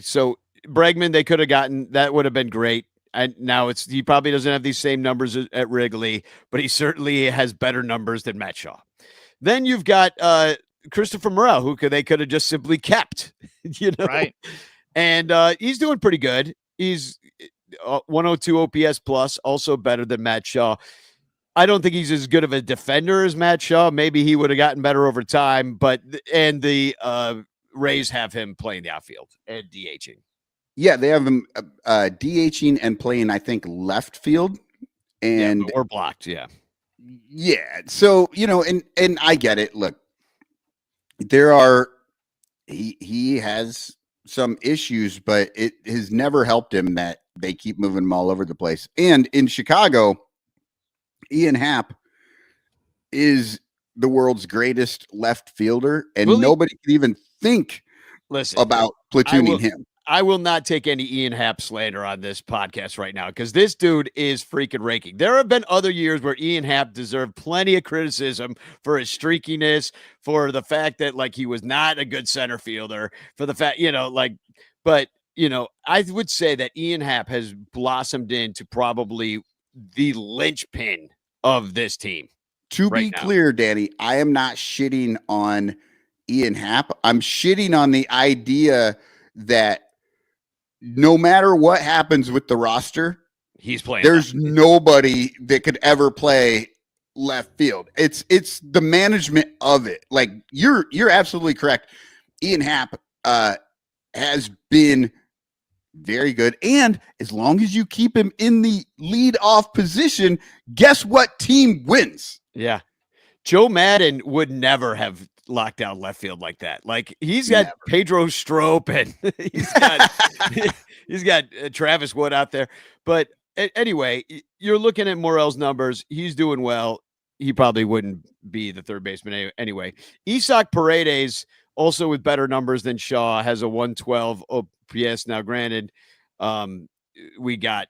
So Bregman, they could have gotten, that would have been great. And now he probably doesn't have these same numbers at Wrigley, but he certainly has better numbers than Matt Shaw. Then you've got Christopher Morel, who they could have just simply kept, right? And he's doing pretty good. He's 102 OPS plus, also better than Matt Shaw. I don't think he's as good of a defender as Matt Shaw. Maybe he would have gotten better over time, and the Rays have him playing the outfield and DHing. Yeah, they have him DHing and playing, I think, left field, and or blocked. Yeah. So and I get it. Look, he has some issues, but it has never helped him that they keep moving him all over the place. And in Chicago, Ian Happ is the world's greatest left fielder, and nobody can even think about platooning him. I will not take any Ian Happ slander on this podcast right now, because this dude is freaking raking. There have been other years where Ian Happ deserved plenty of criticism for his streakiness, for the fact that he was not a good center fielder, for the fact, but I would say that Ian Happ has blossomed into probably the linchpin of this team. To right be now. clear, Danny, I am not shitting on Ian Happ. I'm shitting on the idea that no matter what happens with the roster, he's playing. There's nobody that could ever play left field. It's the management of it. Like you're absolutely correct. Ian Happ has been very good, and as long as you keep him in the lead off position, guess what team wins? Yeah. Joe Madden would never have locked down left field like that. Like he's got Pedro Strop and he's got Travis Wood out there. But anyway, you're looking at Morel's numbers. He's doing well. He probably wouldn't be the third baseman anyway. Isaac Paredes, also with better numbers than Shaw, has a 112 OPS. Now, granted, we got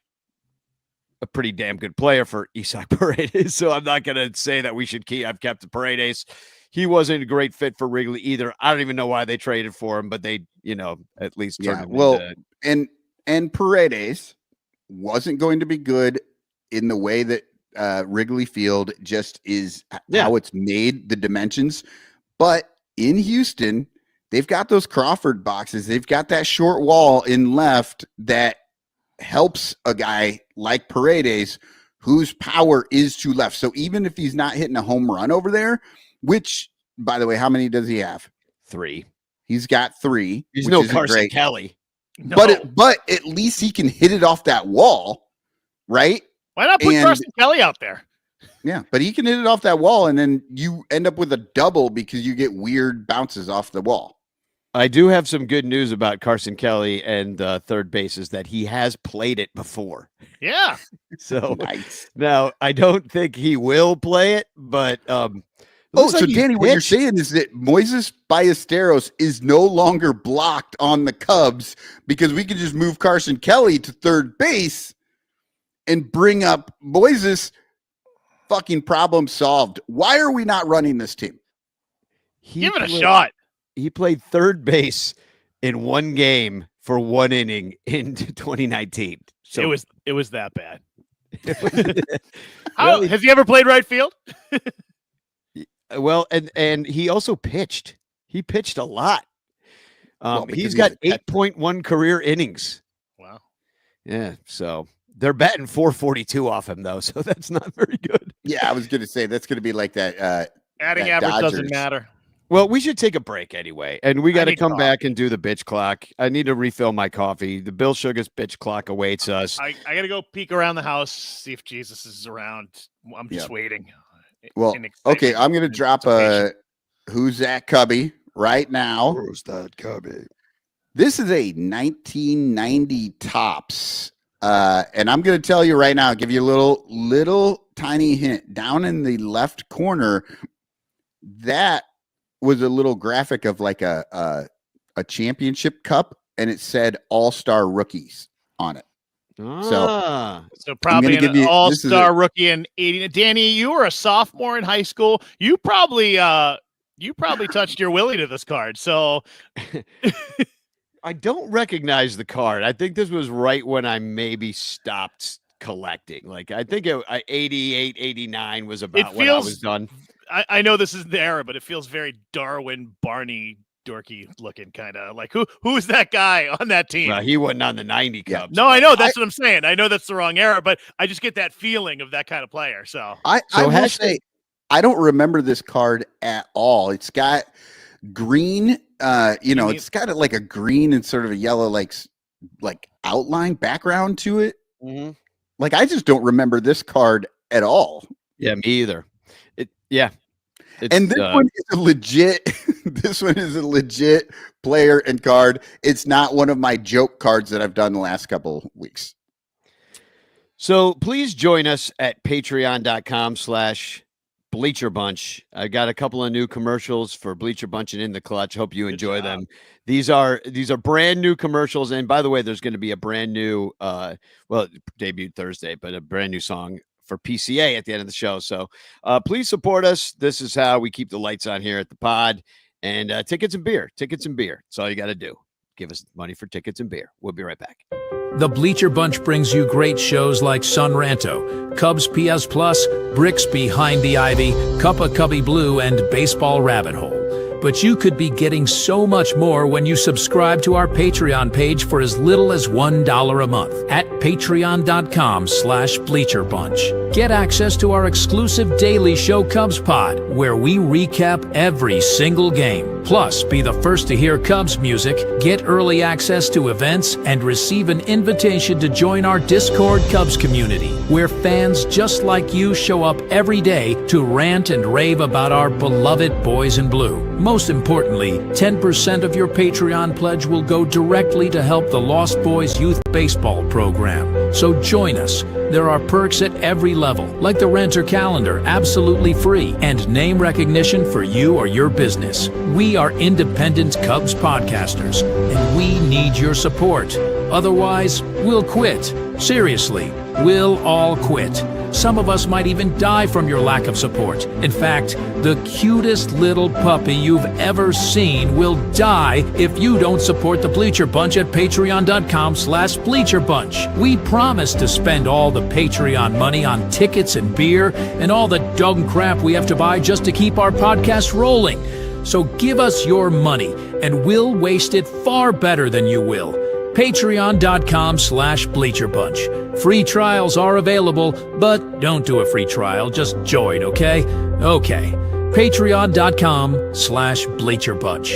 a pretty damn good player for Isaac Paredes, so I'm not going to say that we should keep. I've kept the Paredes. He wasn't a great fit for Wrigley either. I don't even know why they traded for him, but they, at least turned him into... and Paredes wasn't going to be good in the way that Wrigley Field just is how it's made, the dimensions. But in Houston, they've got those Crawford boxes. They've got that short wall in left that helps a guy like Paredes whose power is to left. So even if he's not hitting a home run over there, which, by the way, how many does he have? 3. He's got 3. He's no Carson Kelly. No. But at least he can hit it off that wall, right? Why not put Carson Kelly out there? Yeah, but he can hit it off that wall, and then you end up with a double because you get weird bounces off the wall. I do have some good news about Carson Kelly and third base is that he has played it before. Yeah. So nice. Now I don't think he will play it, but so Danny, what you're saying is that Moises Ballesteros is no longer blocked on the Cubs because we can just move Carson Kelly to third base and bring up Moises. Fucking problem solved. Why are we not running this team? Give it a shot. He played third base in one game for 1 inning in 2019. So it was that bad. Has he ever played right field? Well, and he also pitched. He pitched a lot. He's got 8.1 career innings. Wow. Yeah, so they're batting 442 off him though, so that's not very good. Yeah, I was going to say that's going to be like that. Batting average doesn't matter. Well, we should take a break anyway, and we got to come back and do the bitch clock. I need to refill my coffee. The Bill Sugar's bitch clock awaits us. I got to go peek around the house, see if Jesus is around. I'm just waiting. Well, okay, I'm going to drop a Who's That Cubby right now. Who's That Cubby? This is a 1990 Topps, and I'm going to tell you right now, give you a little tiny hint. Down in the left corner, that was a little graphic of like a championship cup, and it said All-Star Rookies on it. So probably an all-star rookie in 80. Danny, you were a sophomore in high school. You probably touched your willy to this card. So I don't recognize the card. I think this was right when I maybe stopped collecting. Like I think 88, 89 was about when I was done. I know this is the era, but it feels very Darwin Barney dorky looking, kind of like who's that guy on that team? Well, he wasn't on the 90 Cubs. No, I know. That's what I'm saying. I know that's the wrong era, but I just get that feeling of that kind of player. So I will say, I don't remember this card at all. It's got green, it's got like a green and sort of a yellow, like outline background to it. Mm-hmm. Like, I just don't remember this card at all. Yeah, me either. And this one is a legit. This one is a legit player and card. It's not one of my joke cards that I've done the last couple weeks. So please join us at patreon.com/Bleacher Bunch. I got a couple of new commercials for Bleacher Bunch and In the Clutch. Hope you enjoy them. These are brand new commercials. And by the way, there's going to be a brand new, it debuted Thursday, but a brand new song for PCA at the end of the show. So please support us. This is how we keep the lights on here at the pod. And tickets and beer. That's all you got to do. give us money for tickets and beer. We'll be right back. The Bleacher Bunch brings you great shows like Sun Ranto, Cubs PS Plus, Bricks Behind the Ivy, Cuppa Cubby Blue, and Baseball Rabbit Hole. But you could be getting so much more when you subscribe to our Patreon page for as little as $1 a month at patreon.com/BleacherBunch. Get access to our exclusive daily show Cubs Pod, where we recap every single game. Plus, be the first to hear Cubs music, get early access to events, and receive an invitation to join our Discord Cubs community, where fans just like you show up every day to rant and rave about our beloved boys in blue. Most importantly, 10% of your Patreon pledge will go directly to help the Lost Boys Youth Baseball program. So join us. There are perks at every level, like the Renter Calendar, absolutely free, and name recognition for you or your business. We are independent Cubs podcasters, and we need your support. Otherwise, we'll quit. Seriously, we'll all quit. Some of us might even die from your lack of support. In fact, the cutest little puppy you've ever seen will die if you don't support the Bleacher Bunch at patreon.com/BleacherBunch. We promise to spend all the Patreon money on tickets and beer and all the dumb crap we have to buy just to keep our podcast rolling. So give us your money, and we'll waste it far better than you will. Patreon.com/BleacherBunch. Free trials are available, but don't do a free trial. Just join, okay? Okay. Patreon.com/BleacherBunch.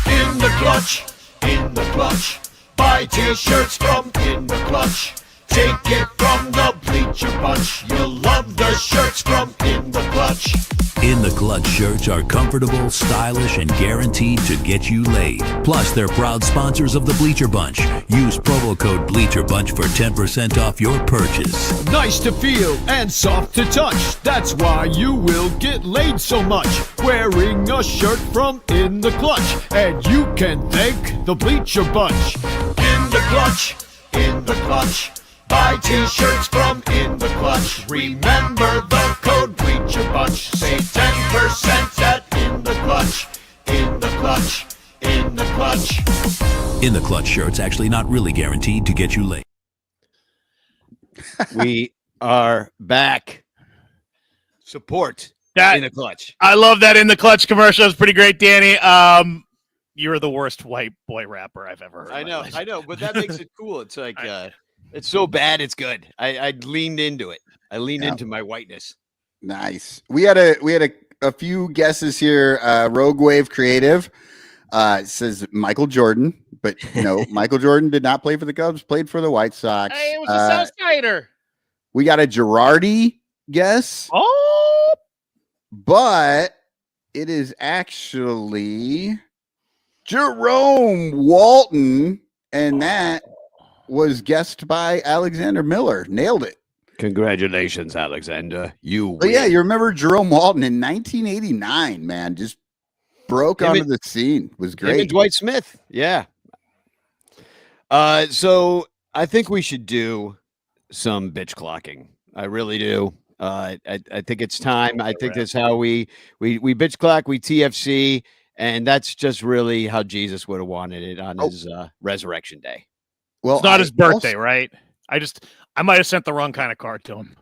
In the clutch, in the clutch. Buy t-shirts from In the Clutch. Take it from the Bleacher Bunch. You'll love the shirts from In the Clutch. In the Clutch shirts are comfortable, stylish, and guaranteed to get you laid. Plus, they're proud sponsors of the Bleacher Bunch. Use promo code BleacherBunch for 10% off your purchase. Nice to feel and soft to touch. That's why you will get laid so much. Wearing a shirt from In the Clutch. And you can thank the Bleacher Bunch. In the Clutch, in the Clutch. Buy t-shirts from In the Clutch. Remember the code Bleacher Bunch. Save 10% at In the Clutch. In the Clutch. In the Clutch. In the Clutch shirts actually not really guaranteed to get you laid. We are back. Support that, In the Clutch. I love that In the Clutch commercial. It's pretty great, Danny. You're the worst white boy rapper I've ever heard. I know, but that makes it cool. It's like it's so bad, it's good. I leaned into it. I leaned into my whiteness. Nice. We had a few guesses here. Rogue Wave Creative says Michael Jordan, but no, Michael Jordan did not play for the Cubs. Played for the White Sox. Hey, it was a South Sider. We got a Girardi guess. Oh, but it is actually Jerome Walton, and that was guessed by Alexander Miller. Nailed it. Congratulations, Alexander. You win. Yeah, you remember Jerome Walton in 1989, man. Just broke onto the scene. Was great. And Dwight Smith. Yeah. So I think we should do some bitch clocking. I really do. I think it's time. I think that's how we bitch clock, we TFC, and that's just really how Jesus would have wanted it on his resurrection day. Well, it's not his birthday, right? I might have sent the wrong kind of card to him.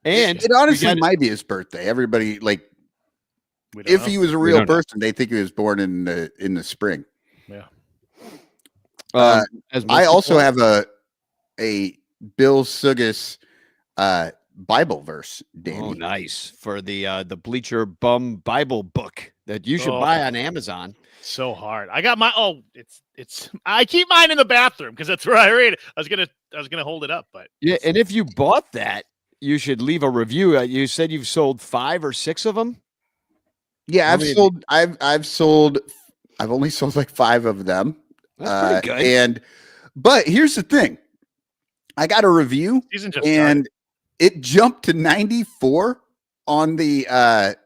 And it honestly might be his birthday. Everybody, like, if he was a real person, they think he was born in the spring. Yeah. I also have a Bill Sugas Bible verse, Danny. Oh, nice. For the Bleacher Bum Bible book that you should buy on Amazon. So hard. I got my I keep mine in the bathroom because that's where I read it. I was gonna hold it up, but yeah. And if you bought that, you should leave a review. You said you've sold 5 or 6 of them. Yeah, I've only sold like 5 of them. That's pretty good. But here's the thing, I got a review and it jumped to 94 on the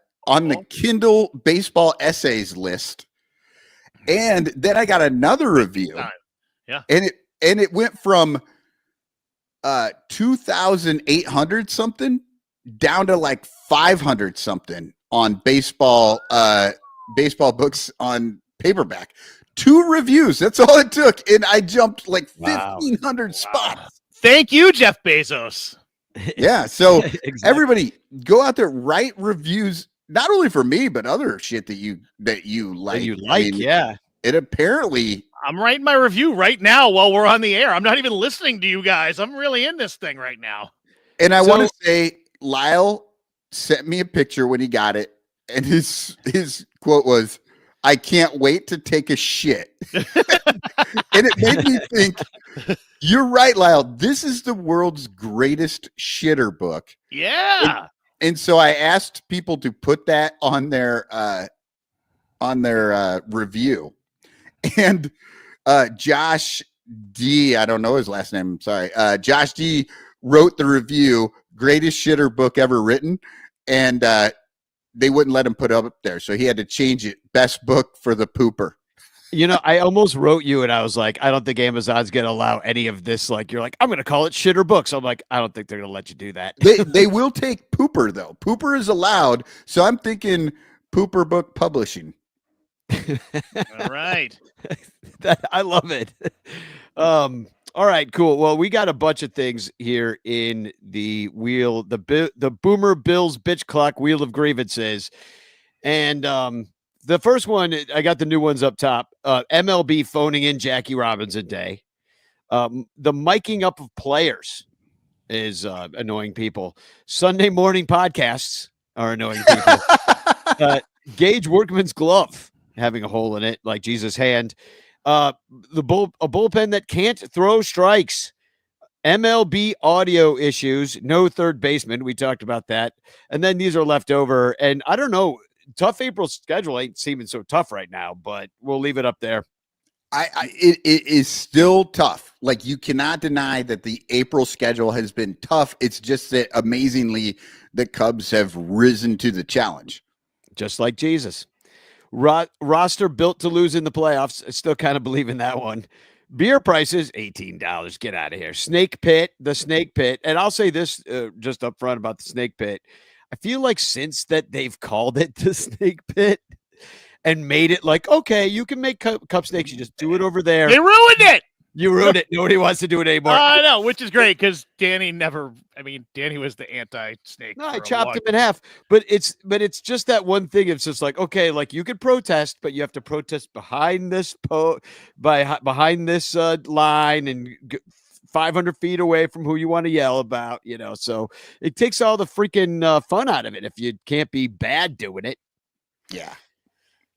Kindle baseball essays list. And then I got another review. Yeah. And it went from 2,800 something down to like 500 something on baseball books on paperback. 2 reviews. That's all it took. And I jumped like 1,500 spots. Thank you, Jeff Bezos. Yeah. So Exactly. everybody go out there, write reviews, not only for me, but other shit that you like. Yeah. It apparently. I'm writing my review right now while we're on the air. I'm not even listening to you guys. I'm really in this thing right now. And I want to say, Lyle sent me a picture when he got it. And his quote was, "I can't wait to take a shit." And it made me think, you're right, Lyle. This is the world's greatest shitter book. Yeah. And so I asked people to put that on their review. And Josh D, I don't know his last name. I'm sorry. Josh D wrote the review, greatest shitter book ever written. And they wouldn't let him put it up there. So he had to change it. Best book for the pooper. You know, I almost wrote you and I was like, I don't think Amazon's going to allow any of this. Like, you're like, I'm going to call it shitter books. I'm like, I don't think they're going to let you do that. They will take pooper, though. Pooper is allowed. So I'm thinking pooper book publishing. All right. I love it. All right, cool. Well, we got a bunch of things here in the wheel, the Boomer Bills bitch clock wheel of grievances. And the first one, I got the new ones up top. MLB phoning in Jackie Robinson Day. The miking up of players is annoying people. Sunday morning podcasts are annoying people. Gage Workman's glove having a hole in it like Jesus' hand. A bullpen that can't throw strikes. MLB audio issues. No third baseman. We talked about that. And then these are left over. And I don't know. Tough April schedule ain't seeming so tough right now, but we'll leave it up there. It is still tough. Like, you cannot deny that the April schedule has been tough. It's just that amazingly the Cubs have risen to the challenge. Just like Jesus. Roster built to lose in the playoffs. I still kind of believe in that one. Beer prices, $18. Get out of here. Snake Pit, the Snake Pit. And I'll say this just up front about the Snake Pit. I feel like since that they've called it the Snake Pit and made it like, okay, you can make cup snakes. You just do it over there. They ruined it. You ruined it. Nobody wants to do it anymore. I know, which is great because Danny was the anti-snake. No, I chopped him in half. But it's just that one thing. It's just like, okay, like you could protest, but you have to protest behind this behind this line and 500 feet away from who you want to yell about, so it takes all the freaking fun out of it if you can't be bad doing it. Yeah.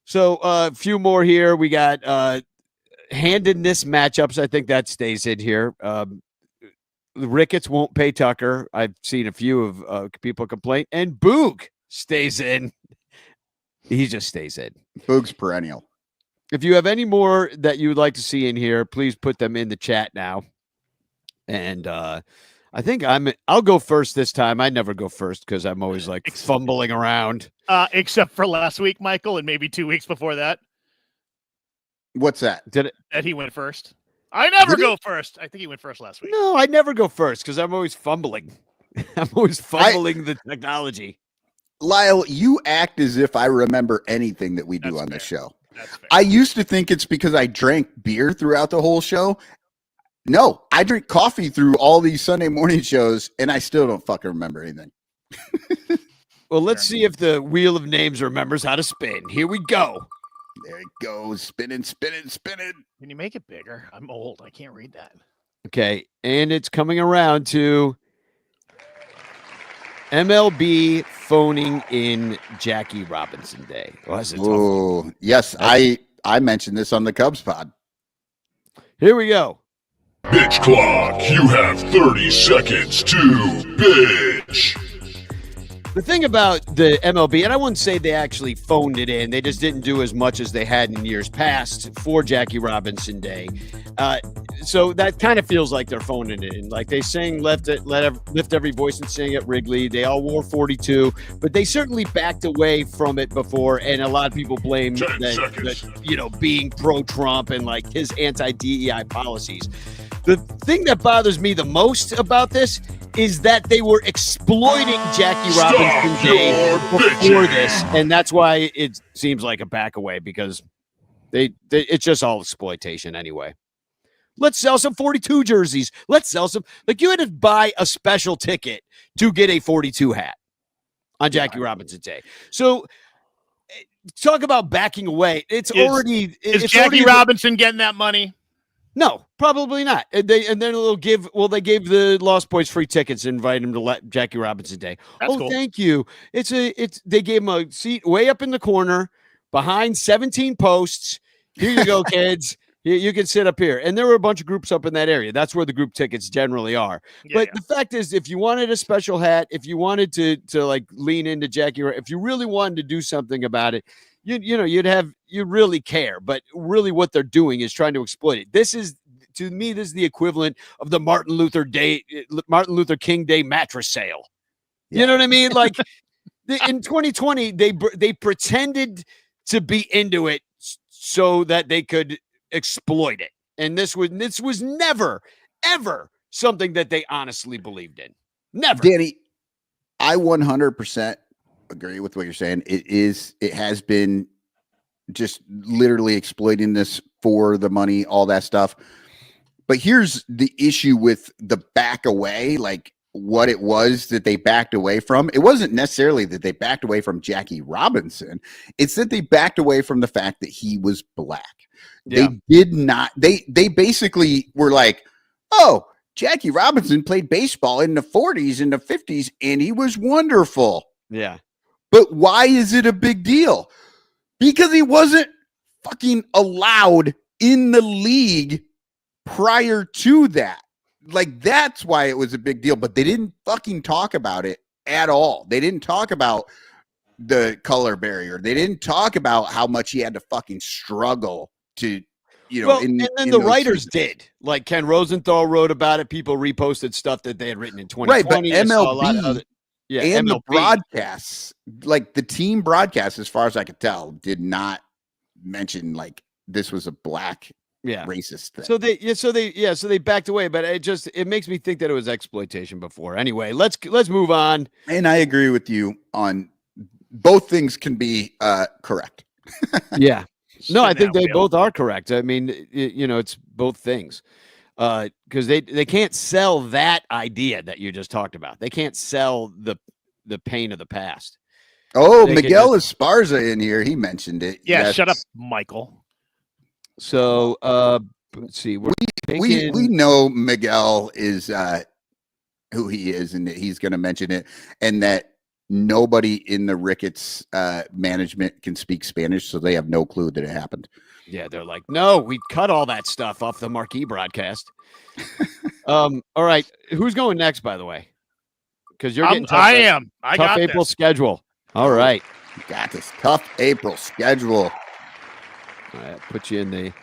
So a few more here. We got handedness matchups. I think that stays in here. Ricketts won't pay Tucker. I've seen a few of people complain, and Boog stays in. He just stays in. Boog's perennial. If you have any more that you would like to see in here, please put them in the chat now. And I think I'll go first this time. I never go first because I'm always like fumbling around. Except for last week, Michael, and maybe 2 weeks before that. What's that? That he went first. I never go first. I think he went first last week. No, I never go first because I'm always fumbling. I'm always fumbling the technology. Lyle, you act as if I remember anything that we do on this show. I used to think it's because I drank beer throughout the whole show. No, I drink coffee through all these Sunday morning shows, and I still don't fucking remember anything. Well, let's see if the Wheel of Names remembers how to spin. Here we go. There it goes. Spinning, spinning, spinning. Can you make it bigger? I'm old. I can't read that. Okay, and it's coming around to MLB phoning in Jackie Robinson Day. Oh, yes. I mentioned this on the Cubs pod. Here we go. Bitch clock, you have 30 seconds to bitch. The thing about the MLB, and I wouldn't say they actually phoned it in, they just didn't do as much as they had in years past for Jackie Robinson Day. So that kind of feels like they're phoning it in. Like they sang lift every voice and sing at Wrigley. They all wore 42, but they certainly backed away from it before. And a lot of people blame that being pro-Trump and like his anti-DEI policies. The thing that bothers me the most about this is that they were exploiting Jackie Robinson Day before this, and that's why it seems like a back away because it's just all exploitation anyway. Let's sell some 42 jerseys. Let's sell some. Like, you had to buy a special ticket to get a 42 hat on Jackie Robinson Day. So talk about backing away. Is Jackie Robinson getting that money? No, probably not. And then they'll give. Well, they gave the Lost Boys free tickets and invited him to Jackie Robinson Day. That's cool. Thank you. They gave him a seat way up in the corner behind 17 posts. Here you go, kids. You can sit up here. And there were a bunch of groups up in that area. That's where the group tickets generally are. The fact is, if you wanted a special hat, if you wanted to like lean into Jackie, if you really wanted to do something about it, you'd really care. But really what they're doing is trying to exploit it. To me, this is the equivalent of the Martin Luther King Day mattress sale. Yeah. You know what I mean? Like in 2020, they pretended to be into it so that they could exploit it. And this was never, ever something that they honestly believed in. Never. Danny, I 100% agree with what you're saying. It has been just literally exploiting this for the money, all that stuff. But here's the issue with the back away, like what it was that they backed away from. It wasn't necessarily that they backed away from Jackie Robinson. It's that they backed away from the fact that he was black. Yeah. They did not. They basically were like, oh, Jackie Robinson played baseball in the 40s and the 50s, and he was wonderful. Yeah. But why is it a big deal? Because he wasn't fucking allowed in the league prior to that. Like, that's why it was a big deal. But they didn't fucking talk about it at all. They didn't talk about the color barrier. They didn't talk about how much he had to fucking struggle to, and then the writers did. Like Ken Rosenthal wrote about it. People reposted stuff that they had written in 2020. Right, but MLB and the broadcasts, like the team broadcasts, as far as I could tell, did not mention like this was a black racist thing. So they backed away, but it makes me think that it was exploitation before. Anyway, let's move on. And I agree with you on both things can be correct. Yeah. No, I think they both are correct. I mean, it's both things. Because they can't sell that idea that you just talked about. They can't sell the pain of the past. Oh, Miguel Esparza in here. He mentioned it. Yeah, shut up, Michael. So let's see. We know Miguel is who he is, and that he's going to mention it, and that nobody in the Ricketts management can speak Spanish, so they have no clue that it happened. Yeah, they're like, no, we cut all that stuff off the marquee broadcast. All right, who's going next, by the way? Because you're getting tough. I am. I tough got April this. schedule. All right, got this tough April schedule. All right, put you in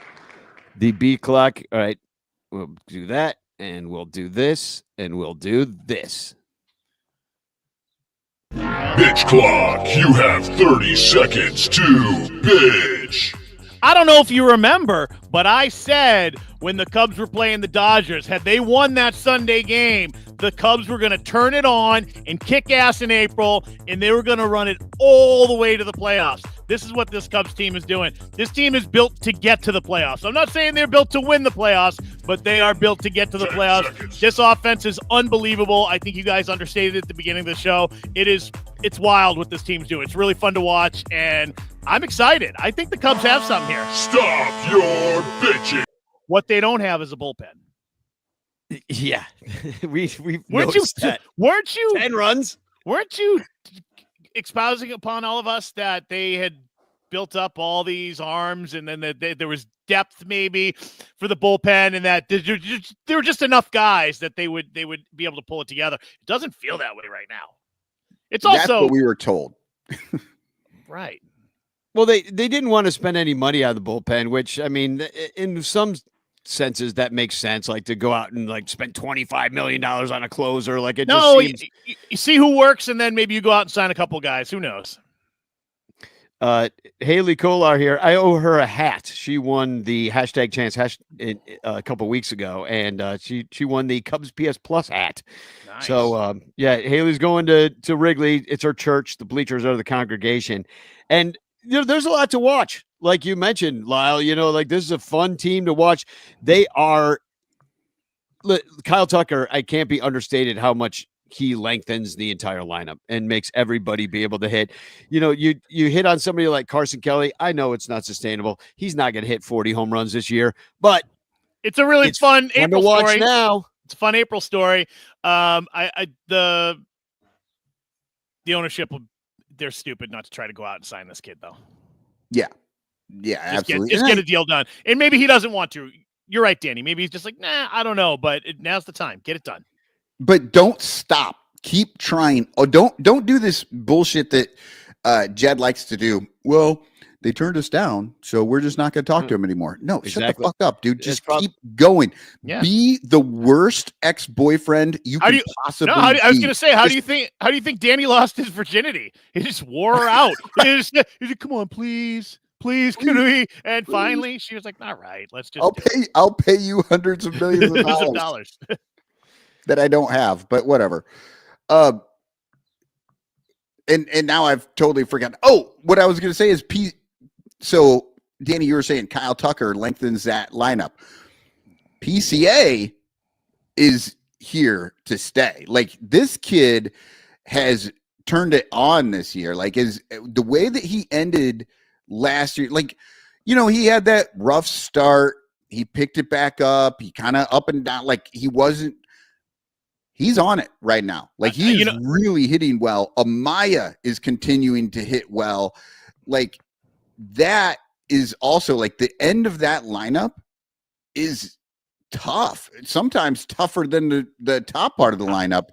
the B clock. All right, we'll do that, and we'll do this, and we'll do this. Bitch clock, you have 30 seconds to bitch. I don't know if you remember, but I said when the Cubs were playing the Dodgers, had they won that Sunday game, the Cubs were going to turn it on and kick ass in April, and they were going to run it all the way to the playoffs. This is what this Cubs team is doing. This team is built to get to the playoffs. I'm not saying they're built to win the playoffs, but they are built to get to the playoffs. This offense is unbelievable. I think you guys understated it at the beginning of the show. It's wild what this team's doing. It's really fun to watch, and I'm excited. I think the Cubs have something here. Stop your bitching. What they don't have is a bullpen. Yeah, we've weren't you 10 runs? Weren't you espousing upon all of us that they had built up all these arms, and then there was depth maybe for the bullpen, and that there were just enough guys that they would be able to pull it together? It doesn't feel that way right now. That's what we were told. Right. Well, they didn't want to spend any money on the bullpen, which, I mean, in some senses that makes sense, like to go out and like spend $25 million on a closer. Like you see who works, and then maybe you go out and sign a couple guys. Who knows? Haley Kolar here. I owe her a hat. She won the #chance a couple weeks ago, and she won the Cubs PS Plus hat. Nice. So yeah, Haley's going to Wrigley. It's her church. The bleachers are the congregation, and there's a lot to watch. Like you mentioned, Lyle. Like this is a fun team to watch. They are. Kyle Tucker. I can't be understated how much he lengthens the entire lineup and makes everybody be able to hit. You hit on somebody like Carson Kelly. I know it's not sustainable. He's not going to hit 40 home runs this year, but it's a really fun April to watch story. Now it's a fun April story. The ownership, they're stupid not to try to go out and sign this kid though. Yeah, absolutely. Just get a deal done. And maybe he doesn't want to. You're right, Danny. Maybe he's just like, nah, I don't know, but now's the time. Get it done. But don't stop. Keep trying. Oh, don't do this bullshit that Jed likes to do. Well, they turned us down, so we're just not going to talk to him anymore. No, Shut the fuck up, dude. Just keep going. Yeah. Be the worst ex-boyfriend you can possibly be. I was going to say, how do you think Danny lost his virginity? He just wore her out. he said, "Come on, please, can we?" And finally, she was like, "All right, let's just." I'll pay you hundreds of millions of dollars. That I don't have, but whatever. And now I've totally forgotten. Oh, what I was going to say is So, Danny, you were saying Kyle Tucker lengthens that lineup. PCA is here to stay. Like, this kid has turned it on this year. Like, is the way that he ended last year. Like, he had that rough start. He picked it back up. He kind of up and down. Like, he's on it right now. Like, he's really hitting well. Amaya is continuing to hit well. Like, that is also like the end of that lineup is tough. Sometimes tougher than the top part of the lineup.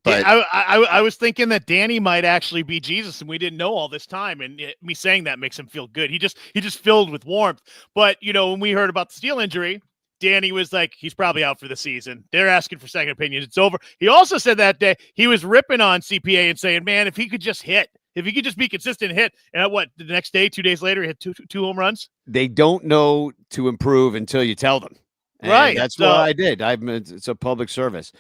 But I was thinking that Danny might actually be Jesus, and we didn't know all this time. And me saying that makes him feel good. He just filled with warmth. But when we heard about the Steele injury, Danny was like, he's probably out for the season. They're asking for second opinions. It's over. He also said that day he was ripping on CPA and saying, man, if he could just hit, if he could just be consistent hit. And the next day, 2 days later, he had two home runs. They don't know to improve until you tell them. And right. That's what I did. It's a public service.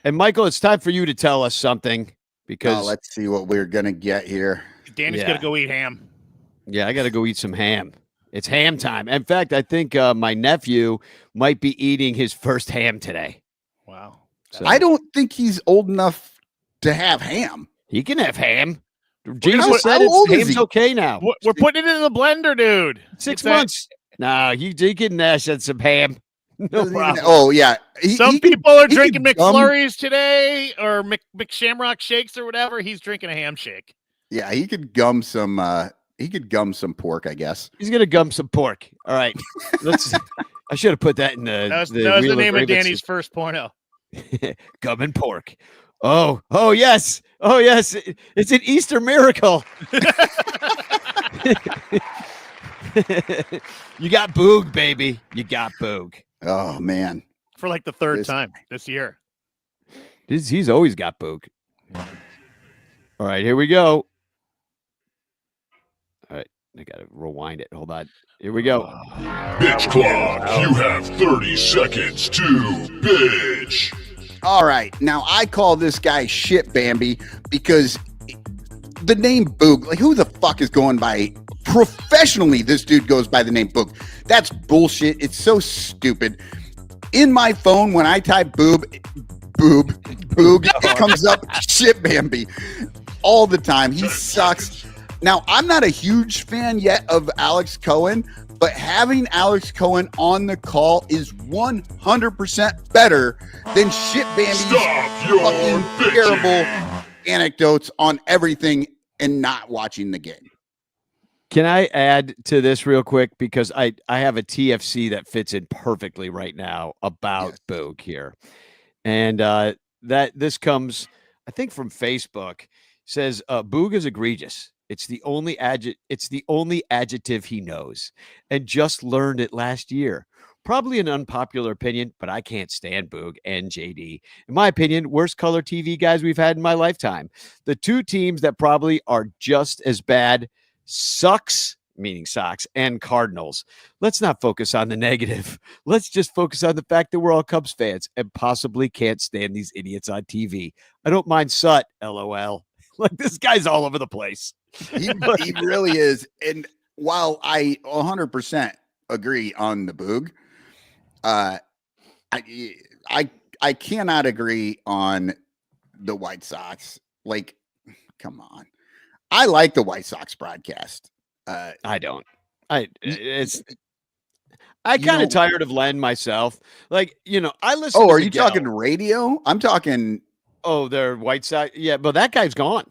And Michael, it's time for you to tell us something because let's see what we're going to get here. Danny's going to go eat ham. Yeah, I got to go eat some ham. It's ham time. In fact, I think my nephew might be eating his first ham today. Wow. So, I don't think he's old enough to have ham. He can have ham. Jesus said ham's okay now. We're putting it in the blender, dude. 6 months. No, he can Nash at some ham. No problem. Oh, yeah. Some people are drinking McFlurries today or McShamrock shakes or whatever. He's drinking a ham shake. Yeah, he could gum some pork, I guess. He's gonna gum some pork. All right. I should have put that in the. That was the name of Danny's first porno. Gum and pork. Oh yes. It's an Easter miracle. You got Boog, baby. You got Boog. Oh man. For like the third time this year. He's always got Boog. All right, here we go. All right, I gotta rewind it. Hold on. Here we go. Bitch clock, you have 30 seconds to bitch. All right, now I call this guy Shit Bambi because the name Boog, like who the fuck is going by professionally? This dude goes by the name Boog. That's bullshit. It's so stupid. In my phone, when I type Boog, it comes up Shit Bambi all the time. He sucks. Now, I'm not a huge fan yet of Alex Cohen, but having Alex Cohen on the call is 100% better than Shit Bambi's fucking terrible anecdotes on everything and not watching the game. Can I add to this real quick? Because I have a TFC that fits in perfectly right now about Boog here. And that this comes, I think, from Facebook. It says Boog is egregious. It's the only adjective he knows and just learned it last year. Probably an unpopular opinion, but I can't stand Boog and JD. In my opinion, worst color TV guys we've had in my lifetime. The two teams that probably are just as bad sucks, meaning Sox, and Cardinals. Let's not focus on the negative. Let's just focus on the fact that we're all Cubs fans and possibly can't stand these idiots on TV. I don't mind Sut, LOL. Like, this guy's all over the place. He really is. And while I 100% agree on the Boog, I cannot agree on the White Sox. Like, come on. I like the White Sox broadcast. I don't. I kind of tired of Len myself. Like, I listen. Oh, are you talking radio? I'm talking. Oh, they're White Sox. Yeah, but that guy's gone.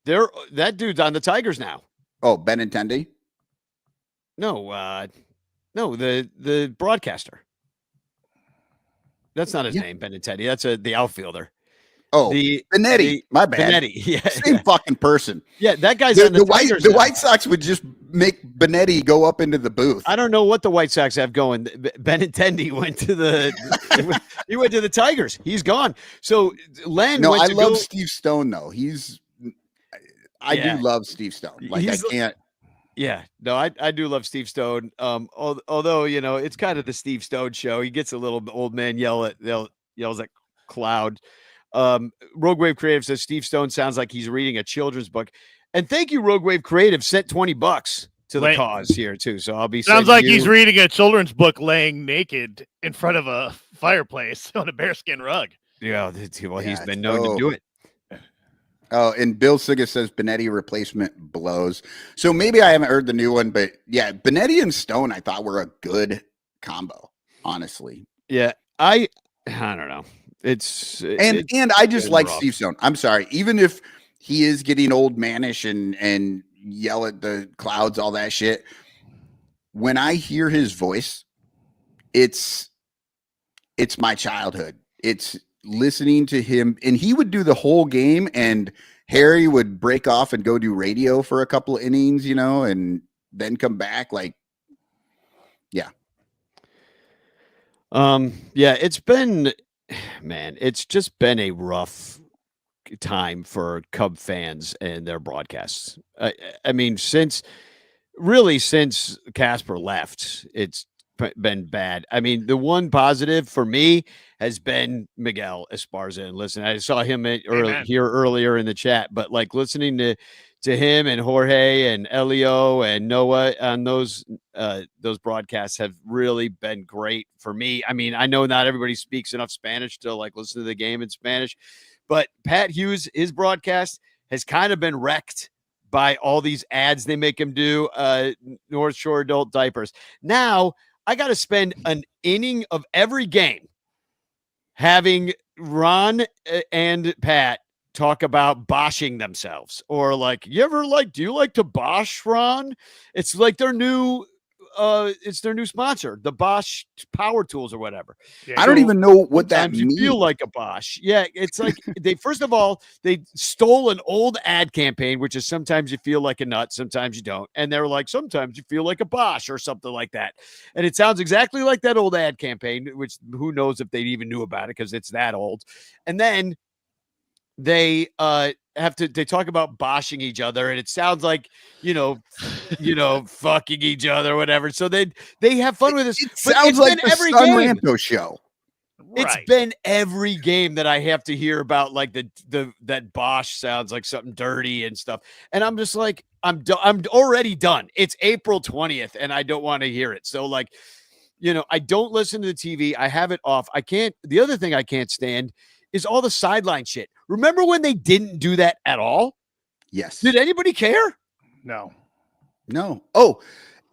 That dude's on the Tigers now. Oh, Benintendi? No, the broadcaster. That's not his name, Benintendi. That's the outfielder. Oh, Benetti. My bad. Benetti. Yeah, same fucking person. Yeah, that guy's on the Tigers. The White Sox would just make Benetti go up into the booth. I don't know what the White Sox have going. Benintendi went to he went to the Tigers. He's gone. So Len. No, I love Steve Stone though. I do love Steve Stone. Like, I can't. Yeah, no, I do love Steve Stone. Although it's kind of the Steve Stone show. He gets a little old man yells at cloud. Rogue Wave Creative says Steve Stone sounds like he's reading a children's book. And thank you, Rogue Wave Creative, sent $20 to the cause here too. So I'll be. Sounds like he's reading a children's book, laying naked in front of a fireplace on a bearskin rug. Yeah, well, he's been known to do it. Oh, and Bill Siga says Benetti replacement blows. So maybe I haven't heard the new one, but yeah, Benetti and Stone I thought were a good combo, honestly. Yeah, I don't know. And I just like Steve Stone. I'm sorry, even if he is getting old mannish and yell at the clouds, all that shit. When I hear his voice, it's my childhood. It's listening to him, and he would do the whole game, and Harry would break off and go do radio for a couple of innings, and then come back. Like, yeah. It's just been a rough time for Cub fans and their broadcasts. I mean, since Casper left, it's been bad. I mean, the one positive for me has been Miguel Esparza. And listen, I saw him earlier in the chat, but like listening to him and Jorge and Elio and Noah on those broadcasts have really been great for me. I mean, I know not everybody speaks enough Spanish to like listen to the game in Spanish, but Pat Hughes, his broadcast has kind of been wrecked by all these ads they make him do, North Shore adult diapers. Now I got to spend an inning of every game having Ron and Pat talk about boshing themselves, or like, do you like to bosh, Ron? It's like their new sponsor, the Bosch Power Tools or whatever. Yeah. I don't even know what that means. You feel like a Bosch. Yeah, it's like first of all, they stole an old ad campaign, which is sometimes you feel like a nut, sometimes you don't. And they're like, sometimes you feel like a Bosch or something like that. And it sounds exactly like that old ad campaign, which who knows if they even knew about it because it's that old. And then they talk about boshing each other, and it sounds like fucking each other or whatever. So they have fun with this. It sounds like the every Son Ranto show. It's been every game that I have to hear about, like that Bosch sounds like something dirty and stuff, and I'm just like, I'm already done. It's April 20th, and I don't want to hear it. So like, I don't listen to the TV. I have it off. I can't. The other thing I can't stand is all the sideline shit. Remember when they didn't do that at all? Yes. Did anybody care? No. Oh,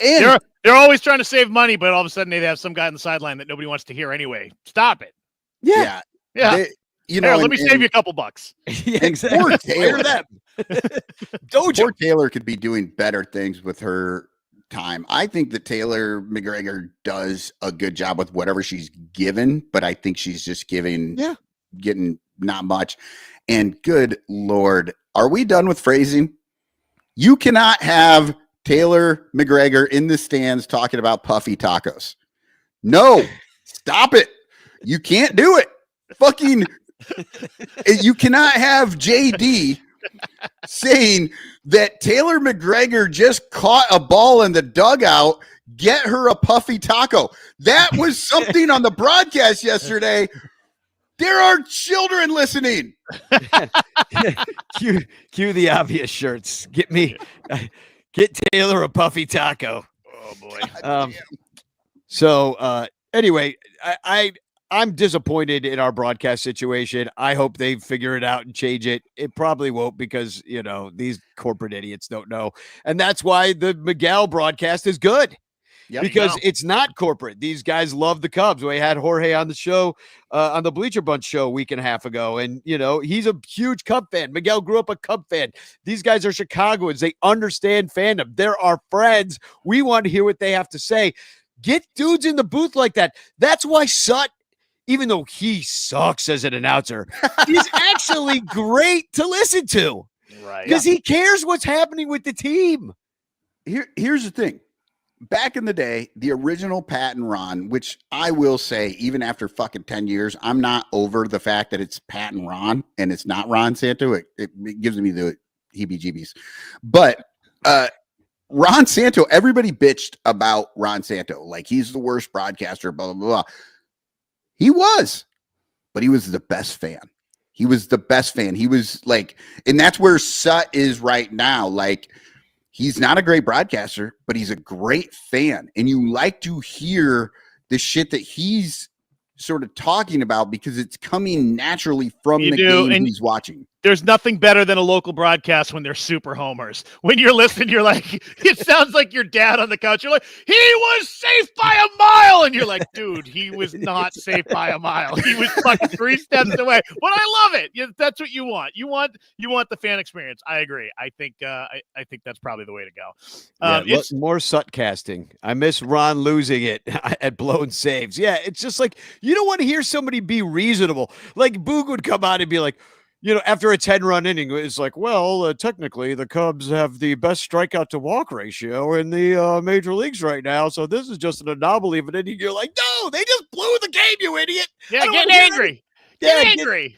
and they're always trying to save money, but all of a sudden they have some guy on the sideline that nobody wants to hear anyway. Stop it. Yeah. Let me save you a couple bucks. Yeah, exactly. Poor Taylor. Poor Taylor could be doing better things with her time. I think that Taylor McGregor does a good job with whatever she's given, but I think she's just getting not much. And good Lord, are we done with phrasing? You cannot have Taylor McGregor in the stands talking about puffy tacos. No, stop it. You can't do it. Fucking, you cannot have JD saying that Taylor McGregor just caught a ball in the dugout. Get her a puffy taco. That was something on the broadcast yesterday. There are children listening. Cue the obvious shirts. Get Taylor a puffy taco. Oh boy. Anyway, I'm disappointed in our broadcast situation. I hope they figure it out and change it. It probably won't because, these corporate idiots don't know. And that's why the Miguel broadcast is good. Yep, because it's not corporate. These guys love the Cubs. We had Jorge on the show, on the Bleacher Bunch show a week and a half ago. And, he's a huge Cub fan. Miguel grew up a Cub fan. These guys are Chicagoans. They understand fandom. They're our friends. We want to hear what they have to say. Get dudes in the booth like that. That's why Sut, even though he sucks as an announcer, he's actually great to listen to. Right. Because he cares what's happening with the team. Here's the thing. Back in the day, the original Pat and Ron, which I will say, even after fucking 10 years, I'm not over the fact that it's Pat and Ron and it's not Ron Santo. It gives me the heebie-jeebies. But Ron Santo, everybody bitched about Ron Santo. Like, he's the worst broadcaster, blah, blah, blah. He was, but he was the best fan. He was the best fan. He was like, and that's where Sut is right now. Like, he's not a great broadcaster, but he's a great fan. And you like to hear the shit that he's sort of talking about because it's coming naturally from the game he's watching. There's nothing better than a local broadcast when they're super homers. When you're listening, you're like, it sounds like your dad on the couch. You're like, he was safe by a mile. And you're like, dude, he was not safe by a mile. He was fucking 3 steps away. But I love it. That's what you want. You want the fan experience. I agree. I think that's probably the way to go. It's more Sut casting. I miss Ron losing it at blown saves. Yeah, it's just like, you don't want to hear somebody be reasonable. Like Boog would come out and be like, after a 10-run inning, it's like, well, technically the Cubs have the best strikeout to walk ratio in the major leagues right now. So this is just an anomaly of an inning. You're like, no, they just blew the game, you idiot. Yeah, get angry. Get angry.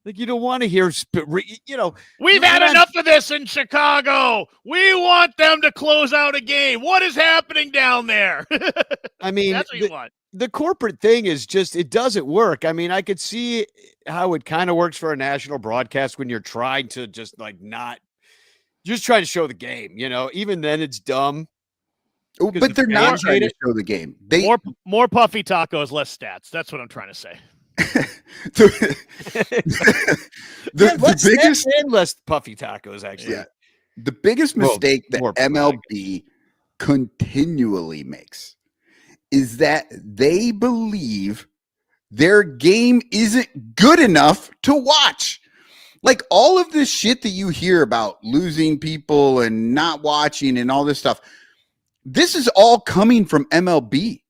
Like, you don't want to hear, we've had enough of this in Chicago. We want them to close out a game. What is happening down there? I mean, that's what you want. The corporate thing is just, it doesn't work. I mean, I could see how it kind of works for a national broadcast when you're trying to just just try to show the game, even then it's dumb. But they're not trying to show the game. More puffy tacos, less stats. That's what I'm trying to say. the biggest and less puffy tacos, actually. Yeah. The biggest mistake that MLB continually makes is that they believe their game isn't good enough to watch. Like, all of this shit that you hear about losing people and not watching and all this stuff, this is all coming from MLB.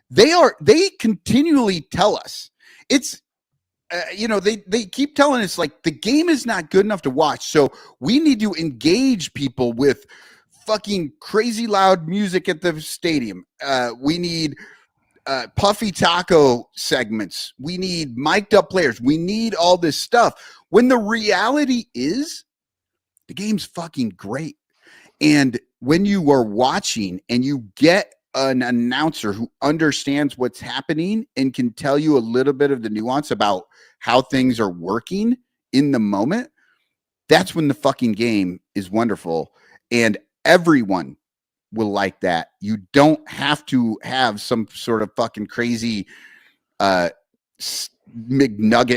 They continually tell us it's, they keep telling us, like, the game is not good enough to watch. So we need to engage people with fucking crazy loud music at the stadium. We need puffy taco segments. We need mic'd up players. We need all this stuff. When the reality is, the game's fucking great. And when you are watching and you get an announcer who understands what's happening and can tell you a little bit of the nuance about how things are working in the moment, that's when the fucking game is wonderful. And everyone will like that. You don't have to have some sort of fucking crazy McNugget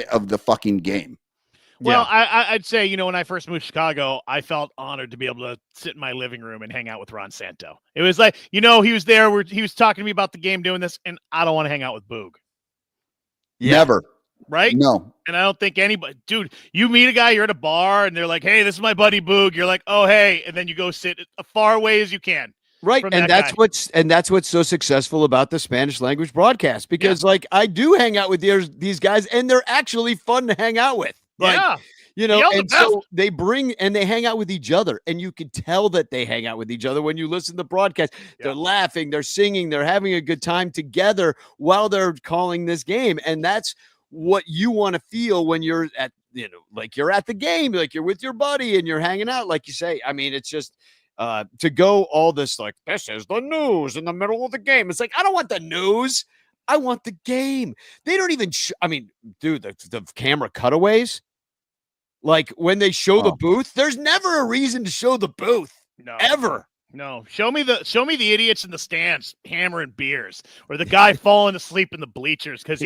of the fucking game. Well, yeah. I'd say, when I first moved to Chicago, I felt honored to be able to sit in my living room and hang out with Ron Santo. It was like, he was there, he was talking to me about the game, doing this, and I don't want to hang out with Boog. Yeah. Never. Right? No. And I don't think anybody, dude, you meet a guy, you're at a bar, and they're like, hey, this is my buddy Boog. You're like, oh, hey. And then you go sit as far away as you can. Right. And that's what's so successful about the Spanish language broadcast, because I do hang out with these guys, and they're actually fun to hang out with. And so they bring and they hang out with each other, and you can tell that they hang out with each other when you listen to the broadcast. Yeah. They're laughing, they're singing, they're having a good time together while they're calling this game. And that's what you want to feel when you're at, like you're at the game, like you're with your buddy and you're hanging out, like you say. I mean, it's just to go all this, like, this is the news in the middle of the game. It's like, I don't want the news. I want the game. They don't even, dude, the camera cutaways, like when they show the booth, there's never a reason to show the booth. No. Ever. No, show me the idiots in the stands hammering beers, or the guy falling asleep in the bleachers because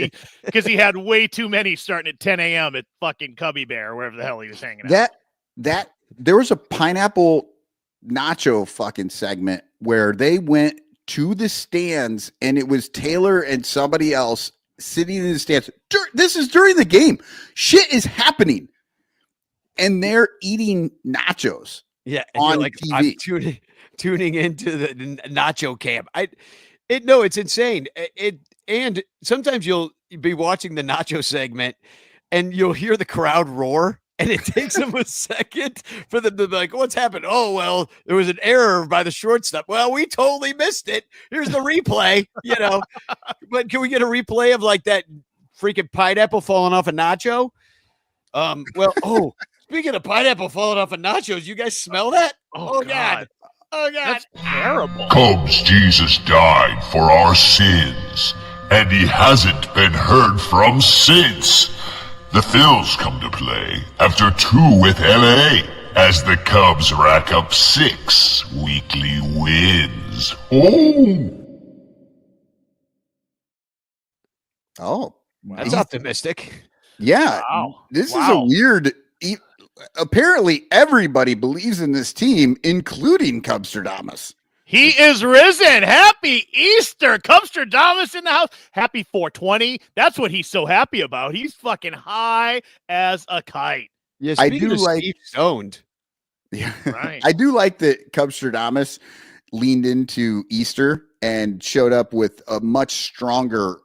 he had way too many starting at 10 a.m. at fucking Cubby Bear or wherever the hell he was hanging out. That there was a pineapple nacho fucking segment where they went to the stands and it was Taylor and somebody else sitting in the stands. This is during the game. Shit is happening, and they're eating nachos. Yeah, on like, TV. I'm tuning into the nacho camp. It's insane. And sometimes you'll be watching the nacho segment and you'll hear the crowd roar, and it takes them a second for them to be like, what's happened? Oh, well, there was an error by the shortstop. Well, we totally missed it. Here's the replay, But can we get a replay of like that freaking pineapple falling off a nacho? Speaking of pineapple falling off of nachos, you guys smell that? Oh God. Oh, God. That's terrible. Cubs Jesus died for our sins, and he hasn't been heard from since. The Phils come to play after 2 with LA, as the Cubs rack up 6 weekly wins. Oh. That's optimistic. Yeah. Wow. This is a weird... Apparently, everybody believes in this team, including Cubstradamus. He is risen. Happy Easter. Cubstradamus in the house. Happy 420. That's what he's so happy about. He's fucking high as a kite. Yeah, I do like Steve stoned. Yeah, right. I do like that Cubstradamus leaned into Easter and showed up with a much stronger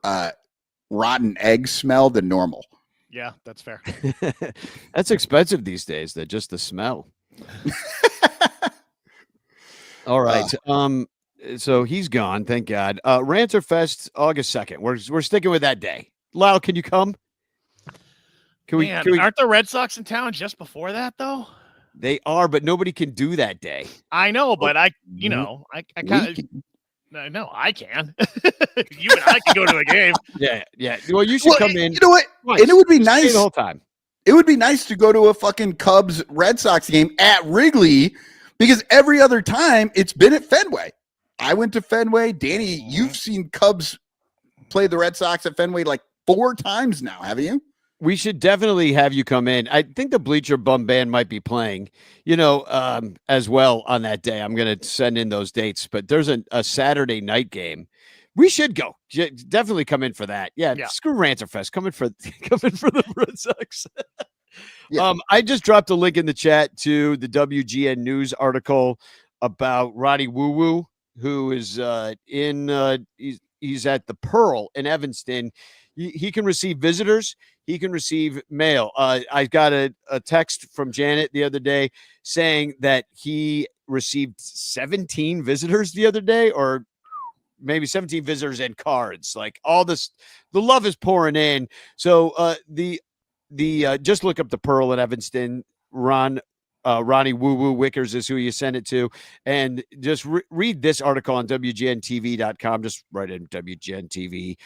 rotten egg smell than normal. Yeah, that's fair. That's expensive these days. That just the smell. All right. So he's gone. Thank God. Ranter Fest, August 2nd. We're sticking with that day. Lyle, can you come? Can we? Aren't the Red Sox in town just before that though? They are, but nobody can do that day. I know, but I kind of. No, I can. You and I can go to a game. Yeah. Well, you should come in. You know what? Twice. And it would be nice the whole time. It would be nice to go to a fucking Cubs Red Sox game at Wrigley, because every other time it's been at Fenway. I went to Fenway. Danny, you've seen Cubs play the Red Sox at Fenway like 4 times now, haven't you? We should definitely have you come in. I think the Bleacher Bum Band might be playing, as well on that day. I'm going to send in those dates, but there's a Saturday night game. We should go. Definitely come in for that. Yeah. Screw Ranter Fest. Come in for the Red Sox. Yeah. I just dropped a link in the chat to the WGN News article about Ronnie Woo Woo, who is he's at the Pearl in Evanston. He can receive visitors. He can receive mail. I got a text from Janet the other day saying that he received 17 visitors the other day, or maybe 17 visitors and cards. Like all this, the love is pouring in. So the just look up the Pearl in Evanston. Ronnie Woo Woo Wickers is who you send it to, and just read this article on WGNTV.com. Just write in WGNTV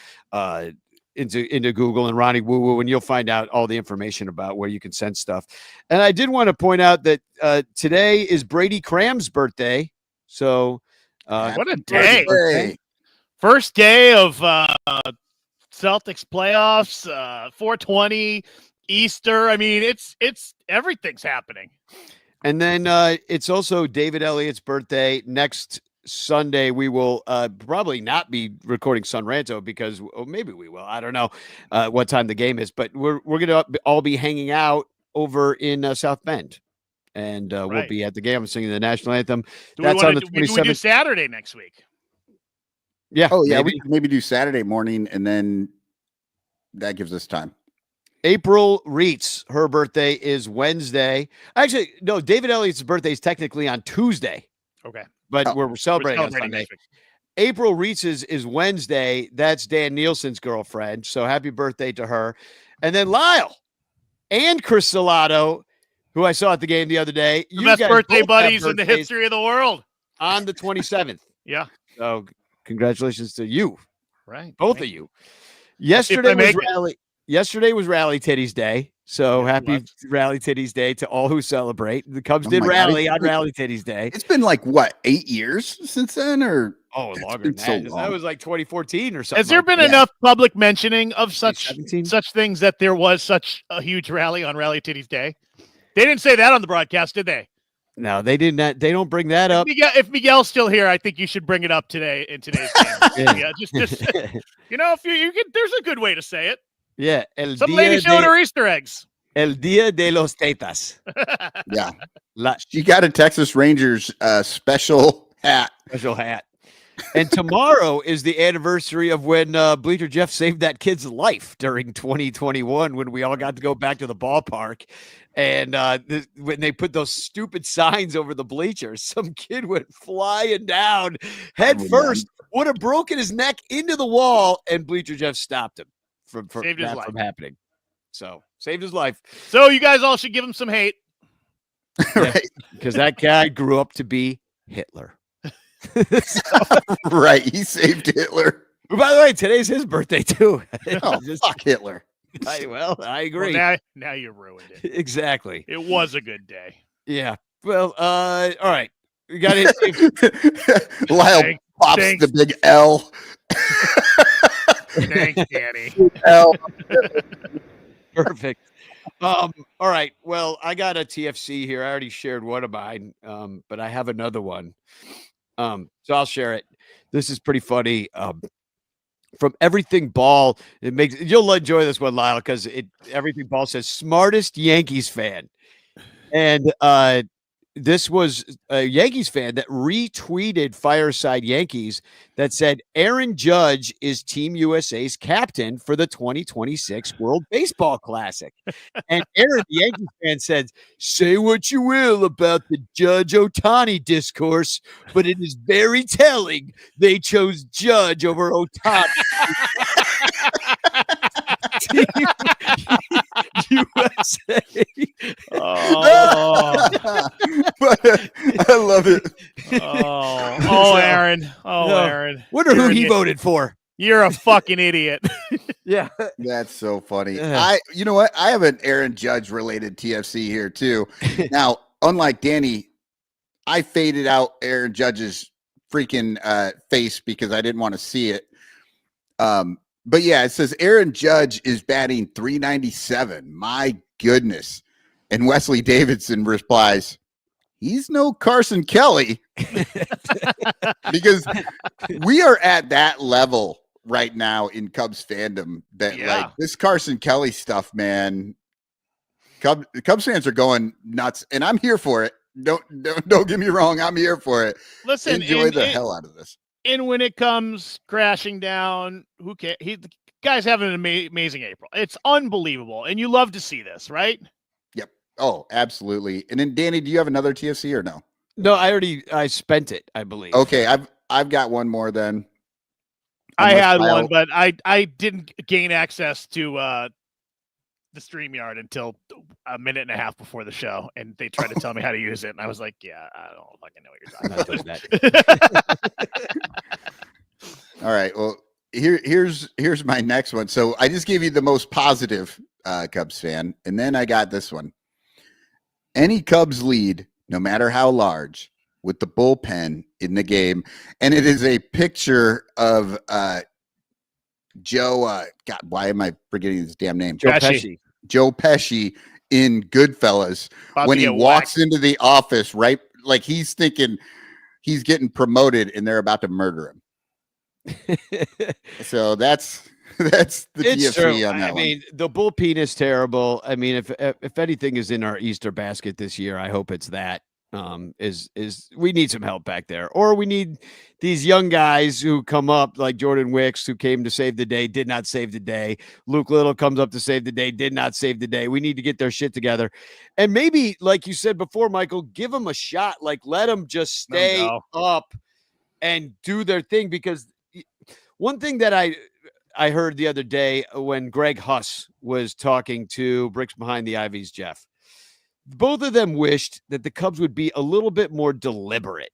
into Google and Ronnie Woo Woo, and you'll find out all the information about where you can send stuff. And I did want to point out that today is Brady Cram's birthday. So what a day. First day of Celtics playoffs, 420, Easter. I mean, it's everything's happening. And then it's also David Elliott's birthday. Next Sunday, we will probably not be recording Sun Ranto because maybe we will. I don't know what time the game is, but we're going to all be hanging out over in South Bend, and we'll be at the game singing the national anthem. That's on the 27th. We do Saturday next week. Yeah. Oh yeah, we can maybe do Saturday morning, and then that gives us time. April Reitz, her birthday is Wednesday. Actually, no, David Elliott's birthday is technically on Tuesday. Okay. But we're celebrating on Sunday. April Reese's is Wednesday. That's Dan Nielsen's girlfriend. So happy birthday to her. And then Lyle and Chris Salato, who I saw at the game the other day. The best birthday buddies in the history of the world. On the 27th. Yeah. So congratulations to you. Right. Both of you. Yesterday was Rally Titties Day. So happy Rally Titties Day to all who celebrate. The Cubs did rally on Rally Titties Day. It's been like, what, 8 years since then? Or longer than that. So that was like 2014 or something. Has there been enough public mentioning of such things that there was such a huge rally on Rally Titties Day? They didn't say that on the broadcast, did they? No, they did not. They don't bring that up. If Miguel's still here, I think you should bring it up today in today's game. Yeah, just if you can, there's a good way to say it. Yeah, some lady showed her Easter eggs. El Dia de los Tetas. Yeah, she got a Texas Rangers special hat. Special hat. And tomorrow is the anniversary of when Bleacher Jeff saved that kid's life during 2021 when we all got to go back to the ballpark. And when they put those stupid signs over the bleachers, some kid went flying down head first, would have broken his neck into the wall, and Bleacher Jeff stopped him from happening. So saved his life. So you guys all should give him some hate. Right. Because that guy grew up to be Hitler. Right. He saved Hitler. By the way, today's his birthday too. Fuck Hitler. I agree. Well, now you ruined it. Exactly. It was a good day. Yeah. Well, all right. We got it. Lyle pops the big L. Thanks, Danny. L. Perfect. All right. Well, I got a TFC here. I already shared one of mine, but I have another one. So I'll share it. This is pretty funny. From Everything Ball, you'll enjoy this one, Lyle, because Everything Ball says smartest Yankees fan, and this was a Yankees fan that retweeted Fireside Yankees that said Aaron Judge is Team USA's captain for the 2026 World Baseball Classic. And Aaron, the Yankees fan, said, "Say what you will about the Judge Ohtani discourse, but it is very telling they chose Judge over Ohtani." USA. I love it. Aaron. Aaron. Wonder who he voted for. You're a fucking idiot. Yeah. That's so funny. You know what? I have an Aaron Judge related TFC here too. Now, unlike Danny, I faded out Aaron Judge's freaking face because I didn't want to see it. But yeah, it says Aaron Judge is batting .397. My goodness. And Wesley Davidson replies, he's no Carson Kelly. Because we are at that level right now in Cubs fandom that like this Carson Kelly stuff, man. Cubs fans are going nuts, and I'm here for it. Don't get me wrong. I'm here for it. Listen, enjoy the hell out of this. And when it comes crashing down, who cares? The guy's having an amazing April. It's unbelievable. And you love to see this, right? Yep. Oh, absolutely. And then Danny, do you have another TFC or no? No, I spent it, I believe. Okay. I've got one more then. I had one, but I didn't gain access to the StreamYard until a minute and a half before the show, and they tried to tell me how to use it, and I was like, "Yeah, I don't fucking know what you're talking about." All right, well, here's my next one. So I just gave you the most positive Cubs fan, and then I got this one. Any Cubs lead, no matter how large, with the bullpen in the game, and it is a picture of Joe. God, why am I forgetting his damn name? Joe Pesci. Joe Pesci in Goodfellas when he walks into the office, right? Like he's thinking he's getting promoted and they're about to murder him. So that's the TFC on that one. I mean, the bullpen is terrible. I mean, if anything is in our Easter basket this year, I hope it's that. Is we need some help back there, or we need these young guys who come up like Jordan Wicks, who came to save the day, did not save the day. Luke Little comes up to save the day, did not save the day. We need to get their shit together, and maybe, like you said before, Michael, give them a shot. Like let them just stay up and do their thing. Because one thing that I heard the other day when Greg Huss was talking to Bricks Behind the Ivies, Jeff, both of them wished that the Cubs would be a little bit more deliberate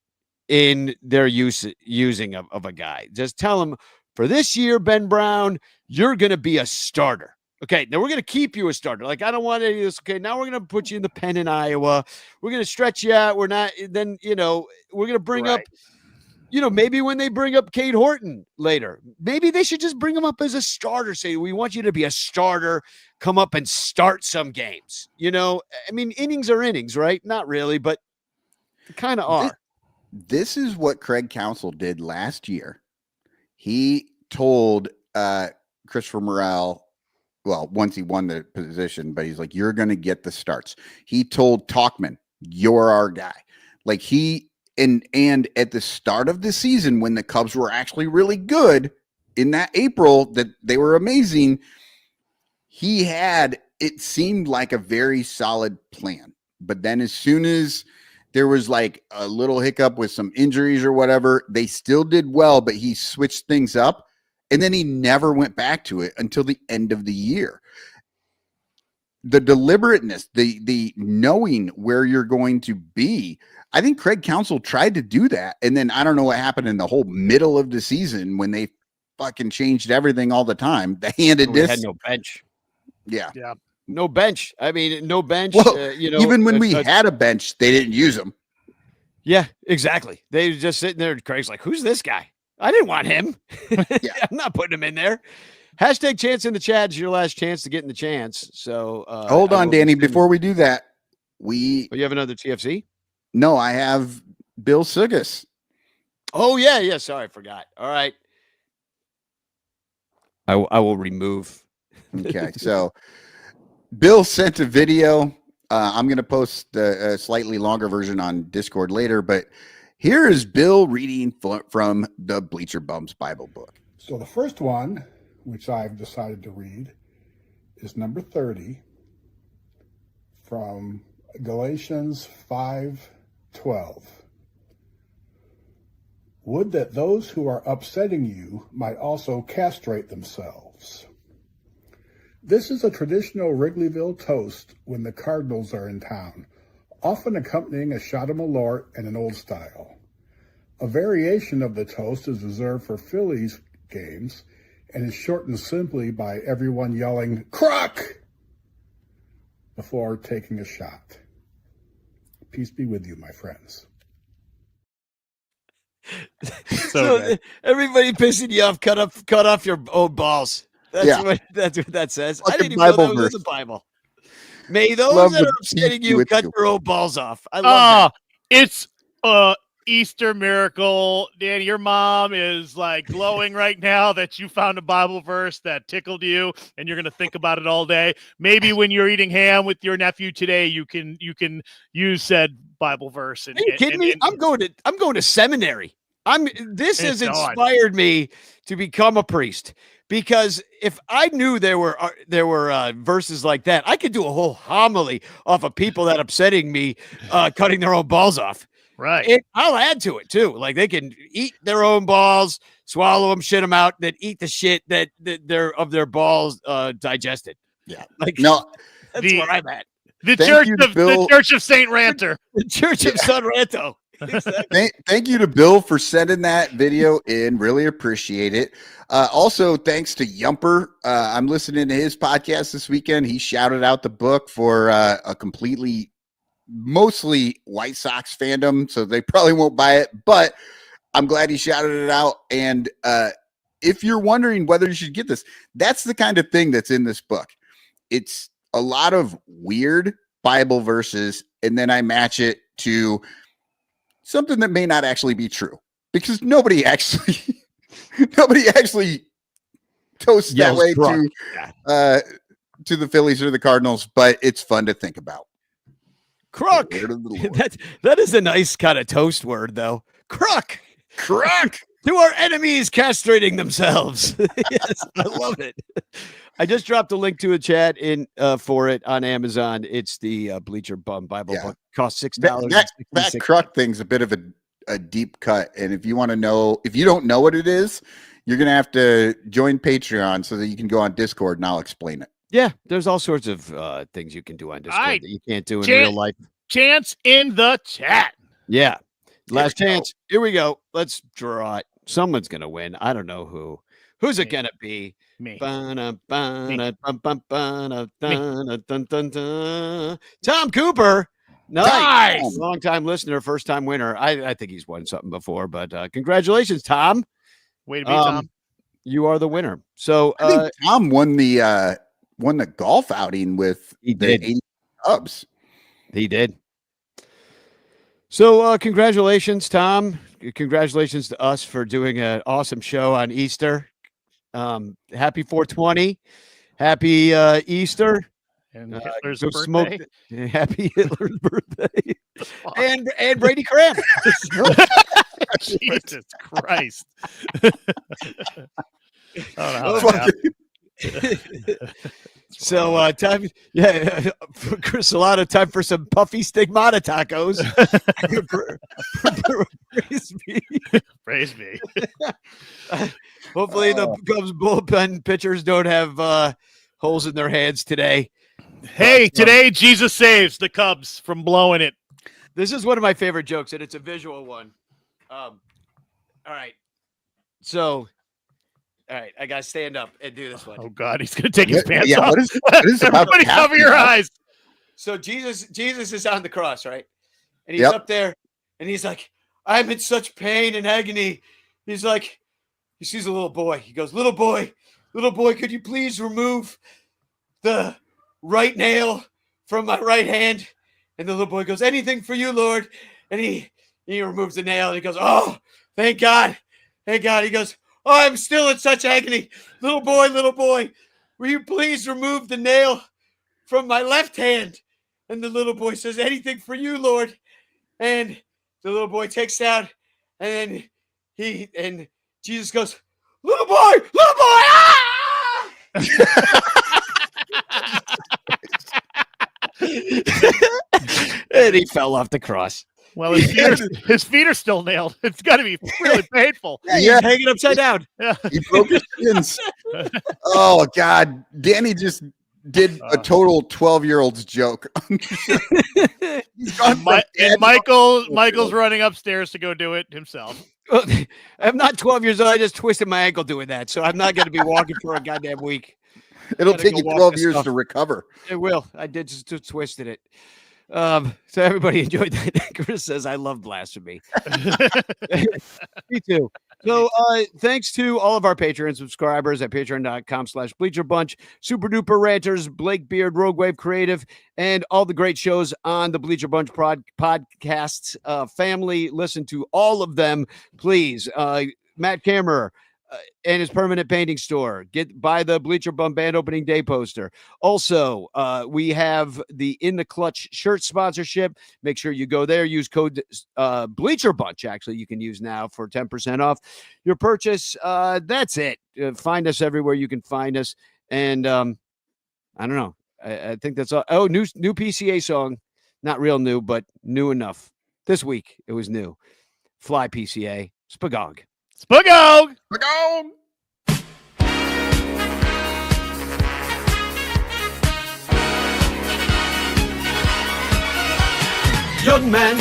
in their using of a guy. Just tell him, for this year, Ben Brown, you're going to be a starter. Okay, now we're going to keep you a starter. Like, I don't want any of this. Okay, now we're going to put you in the pen in Iowa. We're going to stretch you out. We're not, then, we're going to bring up, maybe when they bring up Cade Horton later, maybe they should just bring him up as a starter. Say, we want you to be a starter. Come up and start some games. I mean, innings are innings, right? Not really, but kind of are. This is what Craig Counsell did last year. He told Christopher Morel, well, once he won the position, but he's like, you're going to get the starts. He told Talkman, you're our guy. Like and at the start of the season, when the Cubs were actually really good in that April, that they were amazing, it seemed like a very solid plan. But then as soon as there was like a little hiccup with some injuries or whatever, they still did well, but he switched things up. And then he never went back to it until the end of the year. The deliberateness, the knowing where you're going to be. I think Craig Counsell tried to do that. And then I don't know what happened in the whole middle of the season when they fucking changed everything all the time. The handedness. We had no bench. Yeah. No bench. I mean, no bench. Well, even when we had a bench, they didn't use them. Yeah, exactly. They were just sitting there. Craig's like, who's this guy? I didn't want him. Yeah. I'm not putting him in there. Hashtag chance in the chat is your last chance to get in the chance. So hold on, Danny. Before we do that, you have another TFC? No, I have Bill Sugas. Oh, yeah. Sorry, I forgot. All right. I will remove. Okay, so Bill sent a video. I'm going to post a slightly longer version on Discord later, but here is Bill reading from the Bleacher Bums Bible book. So the first one, which I've decided to read, is number 30 from Galatians 5:12. Would that those who are upsetting you might also castrate themselves. This is a traditional Wrigleyville toast when the Cardinals are in town, often accompanying a shot of Malort and an Old Style. A variation of the toast is reserved for Phillies games and is shortened simply by everyone yelling, "Crock!" before taking a shot. Peace be with you, my friends. So everybody pissing you off, cut off your own balls. That's what that says. Like I didn't even know that was in the Bible. May those that are upsetting you cut your own balls off. I love that. It's Easter miracle. Danny, your mom is like glowing right now that you found a Bible verse that tickled you, and you're going to think about it all day. Maybe when you're eating ham with your nephew today, you can use said Bible verse. Are you kidding me? I'm going to seminary. This has inspired me to become a priest, because if I knew there were verses like that, I could do a whole homily off of people that upsetting me, cutting their own balls off. Right. I'll add to it too. Like, they can eat their own balls, swallow them, shit them out, then eat the shit that they're of their balls digested. Yeah. Like, no, that's where I'm at. The Church of Saint Ranter. The Church of San Ranto. Exactly. Thank you to Bill for sending that video in. Really appreciate it. Also, thanks to Yumper. I'm listening to his podcast this weekend. He shouted out the book for a mostly White Sox fandom, so they probably won't buy it, but I'm glad he shouted it out. And if you're wondering whether you should get this, that's the kind of thing that's in this book. It's a lot of weird Bible verses, and then I match it to something that may not actually be true, because nobody actually toasts that way to the Phillies or the Cardinals, but it's fun to think about. Crook. That is a nice kind of toast word, though. Crook. To our enemies castrating themselves. Yes, I love it. I just dropped a link to a chat for it on Amazon. It's the Bleacher Bum Bible book. Costs $6. That Crook thing's a bit of a deep cut. And if you want to know, if you don't know what it is, you're going to have to join Patreon so that you can go on Discord and I'll explain it. Yeah, there's all sorts of things you can do on Discord that you can't do in real life. Chance in the chat. Yeah. Last chance. Here we go. Let's draw it. Someone's going to win. I don't know who. Who's it going to be? Me. Tom Cooper. Nice. Long-time listener, first-time winner. I think he's won something before, but congratulations, Tom. Way to be, Tom. You are the winner. So I think Tom won the golf outing with the 80 Cubs. He did. So congratulations, Tom. Congratulations to us for doing an awesome show on Easter. Happy 420. Happy Easter. And Hitler's birthday. Happy Hitler's birthday. and Brady Cram. Jesus Christ. I So time, for Chris, a lot of time for some puffy stigmata tacos. Praise me. Praise me. Hopefully the Cubs bullpen pitchers don't have holes in their hands today. Hey, today Jesus saves the Cubs from blowing it. This is one of my favorite jokes, and it's a visual one. All right. So, all right, I got to stand up and do this one. Oh, God, he's going to take his pants off. What is Everybody cover your eyes. So Jesus is on the cross, right? And he's up there, and he's like, I'm in such pain and agony. He's like, he sees a little boy. He goes, little boy, could you please remove the right nail from my right hand? And the little boy goes, anything for you, Lord. And he removes the nail, and he goes, oh, thank God. Thank God. He goes, oh, I'm still in such agony. Little boy, will you please remove the nail from my left hand? And the little boy says, anything for you, Lord. And the little boy takes it out, and Jesus goes, little boy, ah! And he fell off the cross. Well, his feet are still nailed. It's got to be really painful. Yeah, hanging upside down. Yeah. He broke his shins. Oh, God. Danny just did a total 12-year-old's joke. And Michael's running upstairs to go do it himself. I'm not 12 years old. I just twisted my ankle doing that, so I'm not going to be walking for a goddamn week. It'll take you 12 years to recover. It will. I did just twisted it. So everybody enjoyed that. Chris says, I love blasphemy. Me too. So thanks to all of our Patreon subscribers at patreon.com/bleacherbunch, Super Duper Ranters, Blake Beard, Rogue Wave Creative, and all the great shows on the Bleacher Bunch podcasts family. Listen to all of them, please. Matt Kammerer and his permanent painting store. Buy the Bleacher Bum Band opening day poster. Also, we have the In the Clutch shirt sponsorship. Make sure you go there. Use code Bleacher Bunch. Actually, you can use now for 10% off your purchase. That's it. Find us everywhere you can find us. And I don't know. I think that's all. Oh, new PCA song. Not real new, but new enough. This week it was new. Fly PCA. Spagog. Spagog! Spagog! Young man,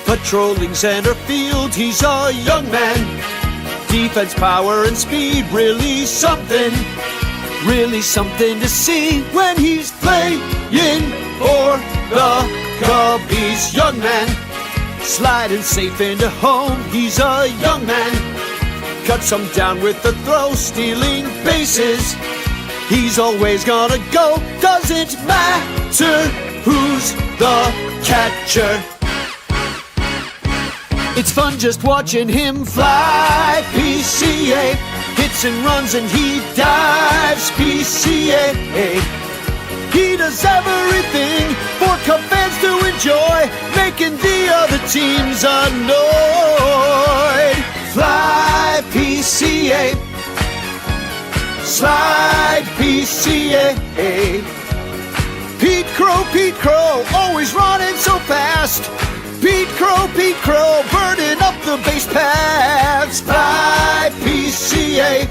patrolling center field. He's a young man. Defense, power, and speed. Really something to see when he's playing for the Cubbies. Young man, sliding safe into home. He's a young man. Cuts him down with the throw, stealing bases. He's always gonna go. Doesn't matter who's the catcher. It's fun just watching him fly. PCA hits and runs and he dives. PCA. He does everything for Cub fans to enjoy, making the other teams annoyed. Fly PCA, slide PCA. Pete Crow, always running so fast. Pete Crow, burning up the base paths. Dive PCA.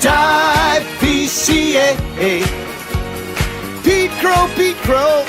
Dive PCA. Pete Crow,